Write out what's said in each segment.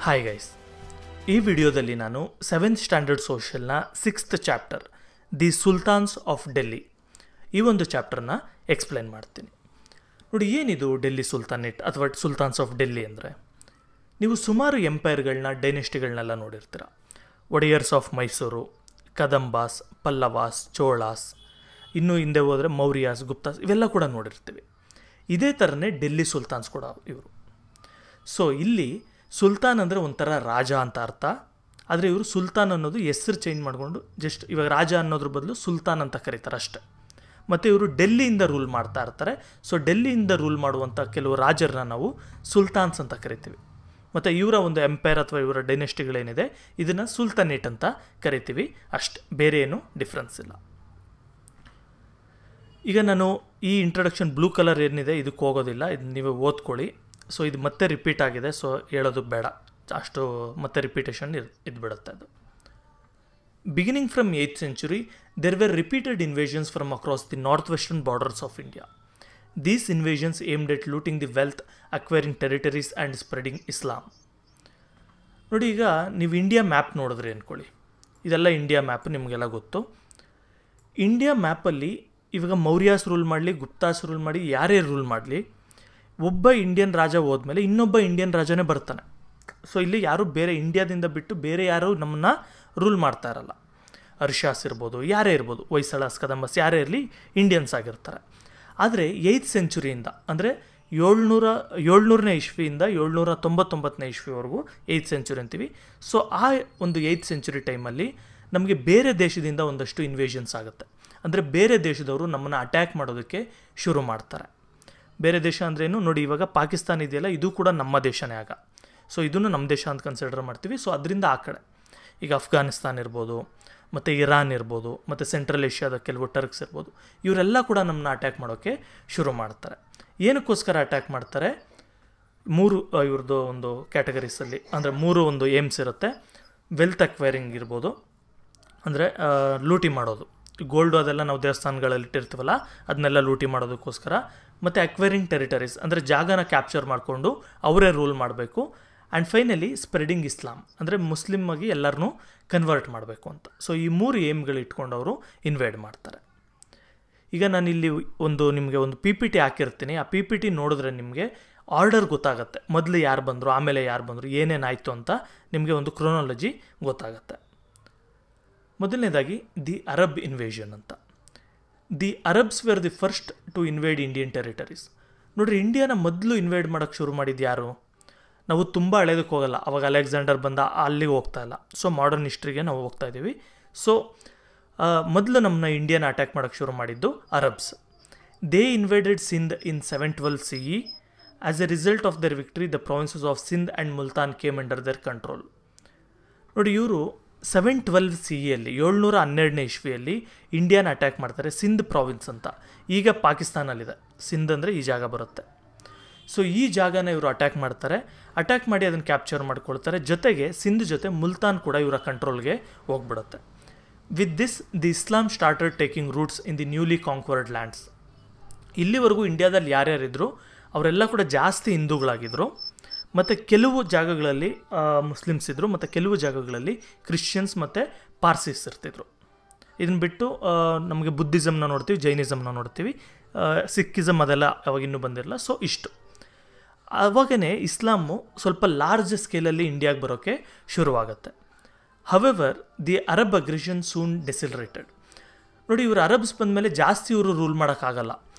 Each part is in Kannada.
ಹಾಯ್ ಗೈಸ್, ಈ ವಿಡಿಯೋದಲ್ಲಿ ನಾನು 7th ಸ್ಟ್ಯಾಂಡರ್ಡ್ ಸೋಷಿಯಲ್ನ 6th chapter the sultans of Delhi ಈ ಒಂದು ಚಾಪ್ಟರ್ನ ಎಕ್ಸ್ಪ್ಲೇನ್ ಮಾಡ್ತೀನಿ. ನೋಡಿ, ಏನಿದು ಡೆಲ್ಲಿ ಸುಲ್ತಾನೇಟ್ ಅಥವಾ ಸುಲ್ತಾನ್ಸ್ ಆಫ್ ಡೆಲ್ಲಿ ಅಂದರೆ, ನೀವು ಸುಮಾರು ಎಂಪೈರ್ಗಳನ್ನ ಡೈನೆಸ್ಟಿಗಳನ್ನೆಲ್ಲ ನೋಡಿರ್ತೀರ. ಒಡೆಯರ್ಸ್ ಆಫ್ ಮೈಸೂರು, ಕದಂಬಾಸ್, ಪಲ್ಲವಾಸ್, ಚೋಳಾಸ್, ಇನ್ನೂ ಹಿಂದೆ ಹೋದರೆ ಮೌರ್ಯಾಸ್, ಗುಪ್ತಾಸ್ ಇವೆಲ್ಲ ಕೂಡ ನೋಡಿರ್ತೀವಿ. ಇದೇ ಥರನೇ ಡೆಲ್ಲಿ ಸುಲ್ತಾನ್ಸ್ ಕೂಡ ಇವರು. ಸೊ ಇಲ್ಲಿ ಸುಲ್ತಾನ್ ಅಂದರೆ ಒಂಥರ ರಾಜ ಅಂತ ಅರ್ಥ. ಆದರೆ ಇವರು ಸುಲ್ತಾನ್ ಅನ್ನೋದು ಹೆಸರು ಚೇಂಜ್ ಮಾಡಿಕೊಂಡು ಜಸ್ಟ್ ಇವಾಗ ರಾಜ ಅನ್ನೋದ್ರ ಬದಲು ಸುಲ್ತಾನ್ ಅಂತ ಕರೀತಾರೆ ಅಷ್ಟೆ. ಮತ್ತು ಇವರು ಡೆಲ್ಲಿಯಿಂದ ರೂಲ್ ಮಾಡ್ತಾ ಇರ್ತಾರೆ. ಸೊ ಡೆಲ್ಲಿಯಿಂದ ರೂಲ್ ಮಾಡುವಂಥ ಕೆಲವು ರಾಜರನ್ನ ನಾವು ಸುಲ್ತಾನ್ಸ್ ಅಂತ ಕರಿತೀವಿ. ಮತ್ತು ಇವರ ಒಂದು ಎಂಪೈರ್ ಅಥವಾ ಇವರ ಡೈನೆಸ್ಟಿಗಳೇನಿದೆ ಇದನ್ನು ಸುಲ್ತಾನೇಟ್ ಅಂತ ಕರಿತೀವಿ ಅಷ್ಟೆ, ಬೇರೆ ಏನೂ ಡಿಫ್ರೆನ್ಸ್ ಇಲ್ಲ. ಈಗ ನಾನು ಈ ಇಂಟ್ರಡಕ್ಷನ್ ಬ್ಲೂ ಕಲರ್ ಏನಿದೆ ಇದಕ್ಕೆ ಹೋಗೋದಿಲ್ಲ, ಇದನ್ನ ನೀವೇ ಓದ್ಕೊಳ್ಳಿ. ಸೊ ಇದು ಮತ್ತೆ ರಿಪೀಟ್ ಆಗಿದೆ, ಸೊ ಹೇಳೋದು ಬೇಡ, ಅಷ್ಟು ಮತ್ತೆ ರಿಪೀಟೇಷನ್ ಇದ್ಬಿಡುತ್ತೆ ಅದು. Beginning from 8th century, there were repeated invasions from across the northwestern borders of India. These invasions aimed at looting the wealth, acquiring territories and spreading Islam. ನೋಡಿ, ಈಗ ನೀವು ಇಂಡಿಯಾ ಮ್ಯಾಪ್ ನೋಡಿದ್ರಿ ಅಂದ್ಕೊಳ್ಳಿ, ಇದೆಲ್ಲ ಇಂಡಿಯಾ ಮ್ಯಾಪ್ ನಿಮಗೆಲ್ಲ ಗೊತ್ತು. ಇಂಡಿಯಾ ಮ್ಯಾಪಲ್ಲಿ ಇವಾಗ ಮೌರ್ಯಾಸ್ ರೂಲ್ ಮಾಡಲಿ, ಗುಪ್ತಾಸ್ ರೂಲ್ ಮಾಡಿ, ಯಾರೇ ರೂಲ್ ಮಾಡಲಿ, ಒಬ್ಬ ಇಂಡಿಯನ್ ರಾಜ ಹೋದ್ಮೇಲೆ ಇನ್ನೊಬ್ಬ ಇಂಡಿಯನ್ ರಾಜನೇ ಬರ್ತಾನೆ. ಸೊ ಇಲ್ಲಿ ಯಾರು ಬೇರೆ ಇಂಡಿಯಾದಿಂದ ಬಿಟ್ಟು ಬೇರೆ ಯಾರು ನಮ್ಮನ್ನು ರೂಲ್ ಮಾಡ್ತಾ ಇರಲ್ಲ. ಅರ್ಷಾಸ್ ಇರ್ಬೋದು, ಯಾರೇ ಇರ್ಬೋದು, ಹೊಯ್ಸಳಾಸ್, ಕದಂಬಸ್ ಯಾರೇ ಇರಲಿ ಇಂಡಿಯನ್ಸ್ ಆಗಿರ್ತಾರೆ. ಆದರೆ 8th centuryಯಿಂದ ಅಂದರೆ 700ನೇ ಇಸ್ವಿಯಿಂದ 799ನೇ ಇಸ್ವಿವರೆಗೂ 8th century ಅಂತೀವಿ. ಸೊ ಆ ಒಂದು 8th century ಟೈಮಲ್ಲಿ ನಮಗೆ ಬೇರೆ ದೇಶದಿಂದ ಒಂದಷ್ಟು ಇನ್ವೇಷನ್ಸ್ ಆಗುತ್ತೆ. ಅಂದರೆ ಬೇರೆ ದೇಶದವರು ನಮ್ಮನ್ನು ಅಟ್ಯಾಕ್ ಮಾಡೋದಕ್ಕೆ ಶುರು ಮಾಡ್ತಾರೆ. ಬೇರೆ ದೇಶ ಅಂದ್ರೇನು ನೋಡಿ, ಇವಾಗ ಪಾಕಿಸ್ತಾನ ಇದೆಯಲ್ಲ, ಇದು ಕೂಡ ನಮ್ಮ ದೇಶನೇ ಆಗ. ಸೊ ಇದನ್ನು ನಮ್ಮ ದೇಶ ಅಂತ ಕನ್ಸಿಡರ್ ಮಾಡ್ತೀವಿ. ಸೊ ಅದರಿಂದ ಆ ಕಡೆ ಈಗ ಅಫ್ಘಾನಿಸ್ತಾನ್ ಇರ್ಬೋದು, ಮತ್ತು ಇರಾನ್ ಇರ್ಬೋದು, ಮತ್ತು ಸೆಂಟ್ರಲ್ ಏಷ್ಯಾದ ಕೆಲವು ಟರ್ಕ್ಸ್ ಇರ್ಬೋದು, ಇವರೆಲ್ಲ ಕೂಡ ನಮ್ಮನ್ನ ಅಟ್ಯಾಕ್ ಮಾಡೋಕ್ಕೆ ಶುರು ಮಾಡ್ತಾರೆ. ಏನಕ್ಕೋಸ್ಕರ ಅಟ್ಯಾಕ್ ಮಾಡ್ತಾರೆ? ಮೂರು ಇವ್ರದ್ದು ಒಂದು ಕ್ಯಾಟಗರೀಸಲ್ಲಿ, ಅಂದರೆ ಮೂರು ಒಂದು ಏಮ್ಸ್ ಇರುತ್ತೆ. ವೆಲ್ತ್ ಅಕ್ವೈರಿಂಗ್ ಇರ್ಬೋದು, ಅಂದರೆ ಲೂಟಿ ಮಾಡೋದು, ಗೋಲ್ಡು ಅದೆಲ್ಲ ನಾವು ದೇವಸ್ಥಾನಗಳಲ್ಲಿ ಇಟ್ಟಿರ್ತೀವಲ್ಲ ಅದನ್ನೆಲ್ಲ ಲೂಟಿ ಮಾಡೋದಕ್ಕೋಸ್ಕರ. ಮತ್ತು ಅಕ್ವೈರಿಂಗ್ ಟೆರಿಟರೀಸ್ ಅಂದರೆ ಜಾಗನ ಕ್ಯಾಪ್ಚರ್ ಮಾಡಿಕೊಂಡು ಅವರೇ ರೂಲ್ ಮಾಡಬೇಕು. ಆ್ಯಂಡ್ ಫೈನಲಿ ಸ್ಪ್ರೆಡಿಂಗ್ ಇಸ್ಲಾಂ ಅಂದರೆ ಮುಸ್ಲಿಮ್ಮಾಗಿ ಎಲ್ಲರನ್ನೂ ಕನ್ವರ್ಟ್ ಮಾಡಬೇಕು ಅಂತ. ಸೊ ಈ ಮೂರು ಏಮ್ಗಳು ಇಟ್ಕೊಂಡು ಅವರು ಇನ್ವೈಡ್ ಮಾಡ್ತಾರೆ. ಈಗ ನಾನಿಲ್ಲಿ ನಿಮಗೆ ಒಂದು PPT ಹಾಕಿರ್ತೀನಿ. ಆ PPT ನೋಡಿದ್ರೆ ನಿಮಗೆ ಆರ್ಡರ್ ಗೊತ್ತಾಗುತ್ತೆ, ಮೊದಲು ಯಾರು ಬಂದರು, ಆಮೇಲೆ ಯಾರು ಬಂದರು, ಏನೇನಾಯಿತು ಅಂತ ನಿಮಗೆ ಒಂದು ಕ್ರೋನಾಲಜಿ ಗೊತ್ತಾಗುತ್ತೆ. ಮೊದಲನೇದಾಗಿ ದಿ ಅರಬ್ ಇನ್ವೇಷನ್ ಅಂತ. The Arabs were the first to invade Indian territories. ನೋಡಿರಿ, ಇಂಡಿಯಾನ ಮೊದಲು ಇನ್ವೇಡ್ ಮಾಡೋಕ್ಕೆ ಶುರು ಮಾಡಿದ್ದು ಯಾರು? ನಾವು ತುಂಬ ಹಳೇದಕ್ಕೆ ಹೋಗಲ್ಲ, ಅವಾಗ ಅಲೆಕ್ಸಾಂಡರ್ ಬಂದ ಅಲ್ಲಿಗೆ ಹೋಗ್ತಾ ಇಲ್ಲ. ಸೊ ಮಾಡರ್ನ್ ಹಿಸ್ಟ್ರಿಗೆ ನಾವು ಹೋಗ್ತಾ ಇದ್ದೀವಿ. ಸೊ ಮೊದಲು ನಮ್ಮನ್ನ ಇಂಡಿಯಾನ ಅಟ್ಯಾಕ್ ಮಾಡೋಕ್ಕೆ ಶುರು ಮಾಡಿದ್ದು Arabs. They invaded Sindh in 712 CE. As a result of their victory the provinces of Sindh and Multan came under their control. ನೋಡಿ, ಇವರು 712 CEಯಲ್ಲಿ 712ನೇ ಇಸ್ವಿಯಲ್ಲಿ ಇಂಡಿಯಾನ ಅಟ್ಯಾಕ್ ಮಾಡ್ತಾರೆ. ಸಿಂಧ್ ಪ್ರಾವಿನ್ಸ್ ಅಂತ ಈಗ ಪಾಕಿಸ್ತಾನಲ್ಲಿದೆ. ಸಿಂಧ್ ಅಂದರೆ ಈ ಜಾಗ ಬರುತ್ತೆ. ಸೊ ಈ ಜಾಗನ ಇವರು ಅಟ್ಯಾಕ್ ಮಾಡ್ತಾರೆ. ಅಟ್ಯಾಕ್ ಮಾಡಿ ಅದನ್ನು ಕ್ಯಾಪ್ಚರ್ ಮಾಡ್ಕೊಳ್ತಾರೆ. ಜೊತೆಗೆ ಸಿಂಧ್ ಜೊತೆ ಮುಲ್ತಾನ್ ಕೂಡ ಇವರ ಕಂಟ್ರೋಲ್ಗೆ ಹೋಗ್ಬಿಡುತ್ತೆ. With this the Islam started taking roots in the newly conquered lands. ಇಲ್ಲಿವರೆಗೂ ಇಂಡಿಯಾದಲ್ಲಿ ಯಾರ್ಯಾರಿದ್ರು ಅವರೆಲ್ಲ ಕೂಡ ಜಾಸ್ತಿ ಹಿಂದೂಗಳಾಗಿದ್ದರು. ಮತ್ತು ಕೆಲವು ಜಾಗಗಳಲ್ಲಿ ಮುಸ್ಲಿಮ್ಸ್ ಇದ್ದರು, ಮತ್ತು ಕೆಲವು ಜಾಗಗಳಲ್ಲಿ ಕ್ರಿಶ್ಚಿಯನ್ಸ್ ಮತ್ತು ಪಾರ್ಸಿಸ್ ಇರ್ತಿದ್ರು. ಇದನ್ನು ಬಿಟ್ಟು ನಮಗೆ ಬುದ್ಧಿಸಮ್ನ ನೋಡ್ತೀವಿ, ಜೈನಿಸಮ್ನ ನೋಡ್ತೀವಿ, ಸಿಕ್ಕಿಸಮ್ ಅದೆಲ್ಲ ಅವಾಗ ಇನ್ನೂ ಬಂದಿರಲ್ಲ. ಸೊ ಇಷ್ಟು ಅವಾಗೇ ಇಸ್ಲಾಮು ಸ್ವಲ್ಪ ಲಾರ್ಜ್ ಸ್ಕೇಲಲ್ಲಿ ಇಂಡಿಯಾಗೆ ಬರೋಕ್ಕೆ ಶುರುವಾಗುತ್ತೆ. However the Arab aggression soon decelerated. ನೋಡಿ, ಇವರು ಅರಬ್ಸ್ ಬಂದಮೇಲೆ ಜಾಸ್ತಿ ಇವರು ರೂಲ್ ಮಾಡೋಕ್ಕಾಗಲ್ಲ.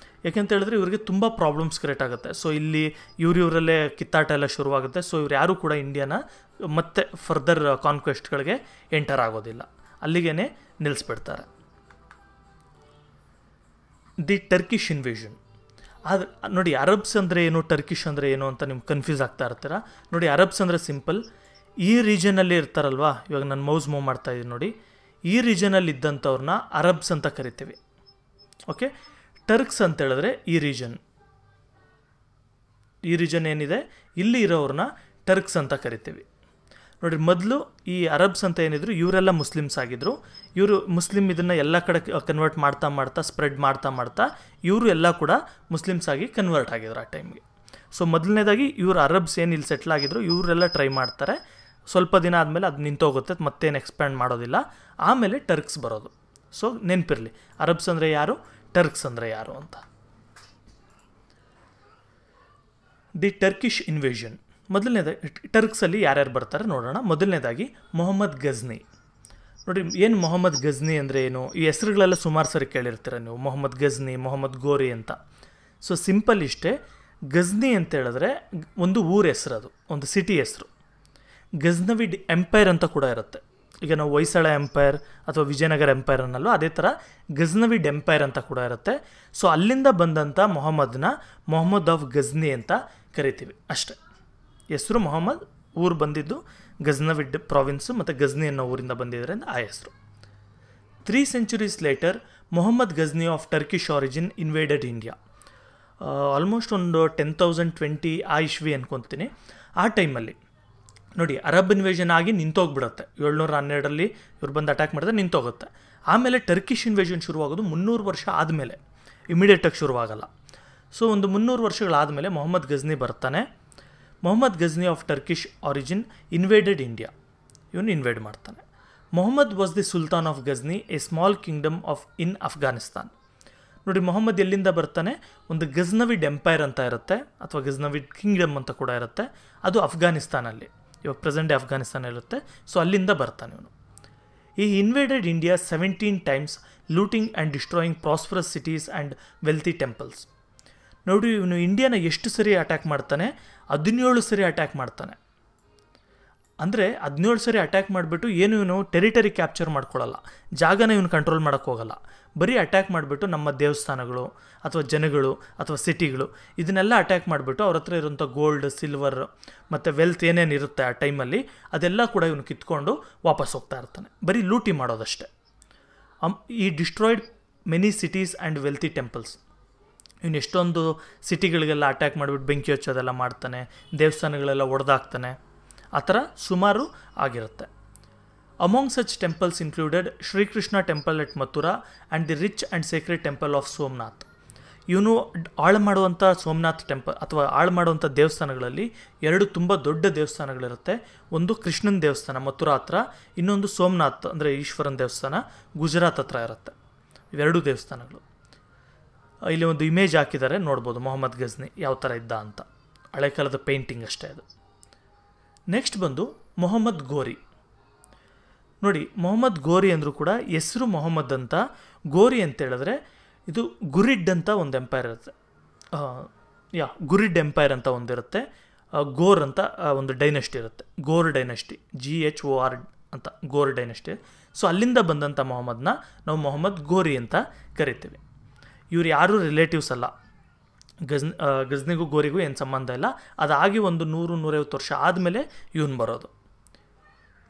ಯಾಕೆಂತ ಹೇಳಿದ್ರೆ ಇವರಿಗೆ ತುಂಬ ಪ್ರಾಬ್ಲಮ್ಸ್ ಕ್ರಿಯೇಟ್ ಆಗುತ್ತೆ. ಸೊ ಇಲ್ಲಿ ಇವರಲ್ಲೇ ಕಿತ್ತಾಟ ಎಲ್ಲ ಶುರುವಾಗುತ್ತೆ. ಸೊ ಇವ್ರು ಯಾರೂ ಕೂಡ ಇಂಡಿಯಾನ ಮತ್ತೆ ಫರ್ದರ್ ಕಾನ್ಕ್ವೆಸ್ಟ್ಗಳಿಗೆ ಎಂಟರ್ ಆಗೋದಿಲ್ಲ, ಅಲ್ಲಿಗೇ ನಿಲ್ಲಿಸ್ಬಿಡ್ತಾರೆ. The Turkish invasion. ಆದರೆ ನೋಡಿ, ಅರಬ್ಸ್ ಅಂದರೆ ಏನು, ಟರ್ಕಿಶ್ ಅಂದರೆ ಏನು ಅಂತ ನಿಮ್ಗೆ ಕನ್ಫ್ಯೂಸ್ ಆಗ್ತಾ ಇರ್ತೀರ. ನೋಡಿ, ಅರಬ್ಸ್ ಅಂದರೆ ಸಿಂಪಲ್, ಈ ರೀಜನಲ್ಲಿ ಇರ್ತಾರಲ್ವಾ, ಇವಾಗ ನಾನು ಮೌಸ್ ಮೂವ್ ಮಾಡ್ತಾಯಿದ್ದೀನಿ ನೋಡಿ, ಈ ರೀಜನಲ್ಲಿ ಇದ್ದಂಥವ್ರನ್ನ ಅರಬ್ಸ್ ಅಂತ ಕರಿತೀವಿ. ಓಕೆ, ಟರ್ಕ್ಸ್ ಅಂತ ಹೇಳಿದ್ರೆ ಈ ರೀಜನ್ ಏನಿದೆ ಇಲ್ಲಿ ಇರೋವ್ರನ್ನ ಟರ್ಕ್ಸ್ ಅಂತ ಕರಿತೀವಿ. ನೋಡಿ, ಮೊದಲು ಈ ಅರಬ್ಸ್ ಅಂತ ಏನಿದ್ರು ಇವರೆಲ್ಲ ಮುಸ್ಲಿಮ್ಸ್ ಆಗಿದ್ದರು. ಇವರು ಮುಸ್ಲಿಮ್ ಇದನ್ನು ಎಲ್ಲ ಕಡೆ ಕನ್ವರ್ಟ್ ಮಾಡ್ತಾ ಸ್ಪ್ರೆಡ್ ಮಾಡ್ತಾ ಇವರು ಎಲ್ಲ ಕೂಡ ಮುಸ್ಲಿಮ್ಸ್ ಆಗಿ ಕನ್ವರ್ಟ್ ಆಗಿದ್ರು ಆ ಟೈಮ್ಗೆ. ಸೊ ಮೊದಲನೇದಾಗಿ ಇವರು ಅರಬ್ಸ್ ಏನು ಇಲ್ಲಿ ಸೆಟ್ಲ್ ಆಗಿದ್ರು ಇವರೆಲ್ಲ ಟ್ರೈ ಮಾಡ್ತಾರೆ. ಸ್ವಲ್ಪ ದಿನ ಆದಮೇಲೆ ಅದು ನಿಂತೋಗುತ್ತೆ, ಮತ್ತೇನು ಎಕ್ಸ್ಪ್ಯಾಂಡ್ ಮಾಡೋದಿಲ್ಲ. ಆಮೇಲೆ ಟರ್ಕ್ಸ್ ಬರೋದು. ಸೊ ನೆನಪಿರಲಿ, ಅರಬ್ಸ್ ಅಂದರೆ ಯಾರು, ಟರ್ಕ್ಸ್ ಅಂದರೆ ಯಾರು ಅಂತ. The Turkish invasion. ಮೊದಲನೇದಾಗಿ ಟರ್ಕ್ಸಲ್ಲಿ ಯಾರ್ಯಾರು ಬರ್ತಾರೆ ನೋಡೋಣ. ಮೊದಲನೇದಾಗಿ ಮೊಹಮ್ಮದ್ ಗಜ್ನಿ. ನೋಡಿ, ಏನು ಮೊಹಮ್ಮದ್ ಗಜ್ನಿ ಅಂದರೆ ಏನು? ಈ ಹೆಸರುಗಳೆಲ್ಲ ಸುಮಾರು ಸರಿ ಕೇಳಿರ್ತೀರ ನೀವು, ಮೊಹಮ್ಮದ್ ಗಜ್ನಿ, ಮೊಹಮ್ಮದ್ ಗೋರಿ ಅಂತ. ಸೊ ಸಿಂಪಲ್ ಇಷ್ಟೇ. ಗಜ್ನಿ ಅಂತ ಹೇಳಿದ್ರೆ ಒಂದು ಊರ ಹೆಸರು, ಅದು ಒಂದು ಸಿಟಿ ಹೆಸರು. ಗಜ್ನವಿಡ್ ಎಂಪೈರ್ ಅಂತ ಕೂಡ ಇರುತ್ತೆ. ಈಗ ನಾವು ಹೊಯ್ಸಳ ಎಂಪೈರ್ ಅಥವಾ ವಿಜಯನಗರ ಎಂಪೈರ್ ಅನ್ನಲ್ಲೋ ಅದೇ ಥರ ಗಜ್ನವಿಡ್ ಎಂಪೈರ್ ಅಂತ ಕೂಡ ಇರುತ್ತೆ. ಸೊ ಅಲ್ಲಿಂದ ಬಂದಂಥ ಮೊಹಮ್ಮದ್ ಆಫ್ ಗಜ್ನಿ ಅಂತ ಕರಿತೀವಿ ಅಷ್ಟೆ. ಹೆಸರು ಮೊಹಮ್ಮದ್, ಊರು ಬಂದಿದ್ದು ಗಜ್ನವಿಡ್ ಪ್ರಾವಿನ್ಸು ಮತ್ತು ಗಜ್ನಿ ಅನ್ನೋ ಊರಿಂದ ಬಂದಿದ್ದಾರೆ ಆ ಹೆಸರು. 3 centuries later Mohammad Ghazni of Turkish origin invaded India. Almost ಒಂದು 10,020 ಆ ಇಸ್ವಿ ಅನ್ಕೊತೀನಿ. ಆ ಟೈಮಲ್ಲಿ ನೋಡಿ, ಅರಬ್ ಇನ್ವೇಷನ್ ಆಗಿ ನಿಂತೋಗ್ಬಿಡುತ್ತೆ. 712ರಲ್ಲಿ ಇವ್ರು ಬಂದು ಅಟ್ಯಾಕ್ ಮಾಡಿದ್ರೆ ನಿಂತೋಗುತ್ತೆ. ಆಮೇಲೆ ಟರ್ಕಿಶ್ ಇನ್ವೇಷನ್ ಶುರುವಾಗೋದು 300 ವರ್ಷ ಆದಮೇಲೆ, ಇಮಿಡಿಯೇಟಾಗಿ ಶುರುವಾಗಲ್ಲ. ಸೊ ಒಂದು 300 ವರ್ಷಗಳಾದಮೇಲೆ ಮೊಹಮ್ಮದ್ ಗಜ್ನಿ ಬರ್ತಾನೆ. Mohammad Ghazni of Turkish origin invaded India. ಇವನು ಇನ್ವೇಡ್ ಮಾಡ್ತಾನೆ. Mohammad was the sultan of Ghazni, a small kingdom of in Afghanistan. ನೋಡಿ, ಮೊಹಮ್ಮದ್ ಎಲ್ಲಿಂದ ಬರ್ತಾನೆ? ಒಂದು ಗಜ್ನವಿಡ್ ಎಂಪೈರ್ ಅಂತ ಇರುತ್ತೆ, ಅಥವಾ ಗಜ್ನವಿಡ್ ಕಿಂಗ್ಡಮ್ ಅಂತ ಕೂಡ ಇರುತ್ತೆ. ಅದು ಅಫ್ಘಾನಿಸ್ತಾನಲ್ಲಿ, ಇವಾಗ ಪ್ರೆಸೆಂಟ್ ಡೇ ಅಫ್ಘಾನಿಸ್ತಾನ ಇರುತ್ತೆ. ಸೊ ಅಲ್ಲಿಂದ ಬರ್ತಾನೆ ಇವನು. ಈ invaded India 17 times, looting and destroying prosperous cities and wealthy temples. ನೋಡಿ, ಇವನು ಇಂಡಿಯಾನ ಎಷ್ಟು ಸರಿ ಅಟ್ಯಾಕ್ ಮಾಡ್ತಾನೆ? 17 ಸರಿ ಅಟ್ಯಾಕ್ ಮಾಡ್ತಾನೆ. ಅಂದರೆ 17 ಸರಿ ಅಟ್ಯಾಕ್ ಮಾಡಿಬಿಟ್ಟು ಏನು ಇವನು ಟೆರಿಟರಿ ಕ್ಯಾಪ್ಚರ್ ಮಾಡ್ಕೊಳ್ಳಲ್ಲ, ಜಾಗನ ಇವನು ಕಂಟ್ರೋಲ್ ಮಾಡೋಕ್ಕೆ ಹೋಗಲ್ಲ. ಬರೀ ಅಟ್ಯಾಕ್ ಮಾಡಿಬಿಟ್ಟು ನಮ್ಮ ದೇವಸ್ಥಾನಗಳು ಅಥವಾ ಜನಗಳು ಅಥವಾ ಸಿಟಿಗಳು ಇದನ್ನೆಲ್ಲ ಅಟ್ಯಾಕ್ ಮಾಡಿಬಿಟ್ಟು ಅವ್ರ ಹತ್ರ ಇರೋಂಥ ಗೋಲ್ಡ್, ಸಿಲ್ವರ್ ಮತ್ತು ವೆಲ್ತ್ ಏನೇನು ಇರುತ್ತೆ ಆ ಟೈಮಲ್ಲಿ ಅದೆಲ್ಲ ಕೂಡ ಇವನು ಕಿತ್ಕೊಂಡು ವಾಪಸ್ ಹೋಗ್ತಾ ಇರ್ತಾನೆ. ಬರೀ ಲೂಟಿ ಮಾಡೋದಷ್ಟೇ. ಈ destroyed many cities and wealthy temples. ಇವನು ಎಷ್ಟೊಂದು ಸಿಟಿಗಳಿಗೆಲ್ಲ ಅಟ್ಯಾಕ್ ಮಾಡಿಬಿಟ್ಟು ಬೆಂಕಿ ಹಚ್ಚೋದೆಲ್ಲ ಮಾಡ್ತಾನೆ, ದೇವಸ್ಥಾನಗಳೆಲ್ಲ ಒಡೆದಾಕ್ತಾನೆ. ಆ ಥರ ಸುಮಾರು ಆಗಿರುತ್ತೆ. Among such temples included Shri Krishna temple at Mathura and the rich and sacred temple of Somnath. ಇವನು ಹಾಳು ಮಾಡುವಂಥ ಸೋಮನಾಥ್ ಟೆಂಪಲ್ ಅಥವಾ ಹಾಳು ಮಾಡುವಂಥ ದೇವಸ್ಥಾನಗಳಲ್ಲಿ 2 ತುಂಬ ದೊಡ್ಡ ದೇವಸ್ಥಾನಗಳಿರುತ್ತೆ. ಒಂದು ಕೃಷ್ಣನ ದೇವಸ್ಥಾನ ಮಥುರಾ ಹತ್ರ, ಇನ್ನೊಂದು ಸೋಮನಾಥ್ ಅಂದರೆ ಈಶ್ವರನ ದೇವಸ್ಥಾನ ಗುಜರಾತ್ ಹತ್ರ ಇರುತ್ತೆ. ಇವೆರಡೂ ದೇವಸ್ಥಾನಗಳು. ಇಲ್ಲಿ ಒಂದು ಇಮೇಜ್ ಹಾಕಿದ್ದಾರೆ, ನೋಡ್ಬೋದು ಮೊಹಮ್ಮದ್ ಗಜ್ನಿ ಯಾವ ಥರ ಇದ್ದ ಅಂತ. ಹಳೆ ಕಾಲದ ಪೇಂಟಿಂಗ್ ಅಷ್ಟೇ ಅದು. ನೆಕ್ಸ್ಟ್ ಬಂದು ಮೊಹಮ್ಮದ್ ಗೋರಿ. ನೋಡಿ, ಮೊಹಮ್ಮದ್ ಗೋರಿ ಅಂದರೂ ಕೂಡ ಹೆಸರು ಮೊಹಮ್ಮದ್ ಅಂತ. ಗೋರಿ ಅಂತ ಹೇಳಿದ್ರೆ ಇದು ಗುರಿಡ್ ಅಂತ ಒಂದು ಎಂಪೈರ್ ಇರುತ್ತೆ. ಗುರಿಡ್ ಎಂಪೈರ್ ಅಂತ ಒಂದಿರುತ್ತೆ. ಗೋರ್ ಅಂತ ಒಂದು ಡೈನೆಸ್ಟಿ ಇರುತ್ತೆ, ಗೋರ್ ಡೈನೆಸ್ಟಿ, GHOR ಅಂತ, ಗೋರ್ ಡೈನೆಸ್ಟಿ. ಸೊ ಅಲ್ಲಿಂದ ಬಂದಂಥ ಮೊಹಮ್ಮದ್ನ ನಾವು ಮೊಹಮ್ಮದ್ ಗೋರಿ ಅಂತ ಕರಿತೀವಿ. ಇವ್ರು ಯಾರೂ ರಿಲೇಟಿವ್ಸ್ ಅಲ್ಲ. ಗಜ್ನಿಗೂ ಗೋರಿಗೂ ಏನು ಸಂಬಂಧ ಇಲ್ಲ. ಅದಾಗಿ ಒಂದು 100-150 ವರ್ಷ ಆದಮೇಲೆ ಇವನು ಬರೋದು.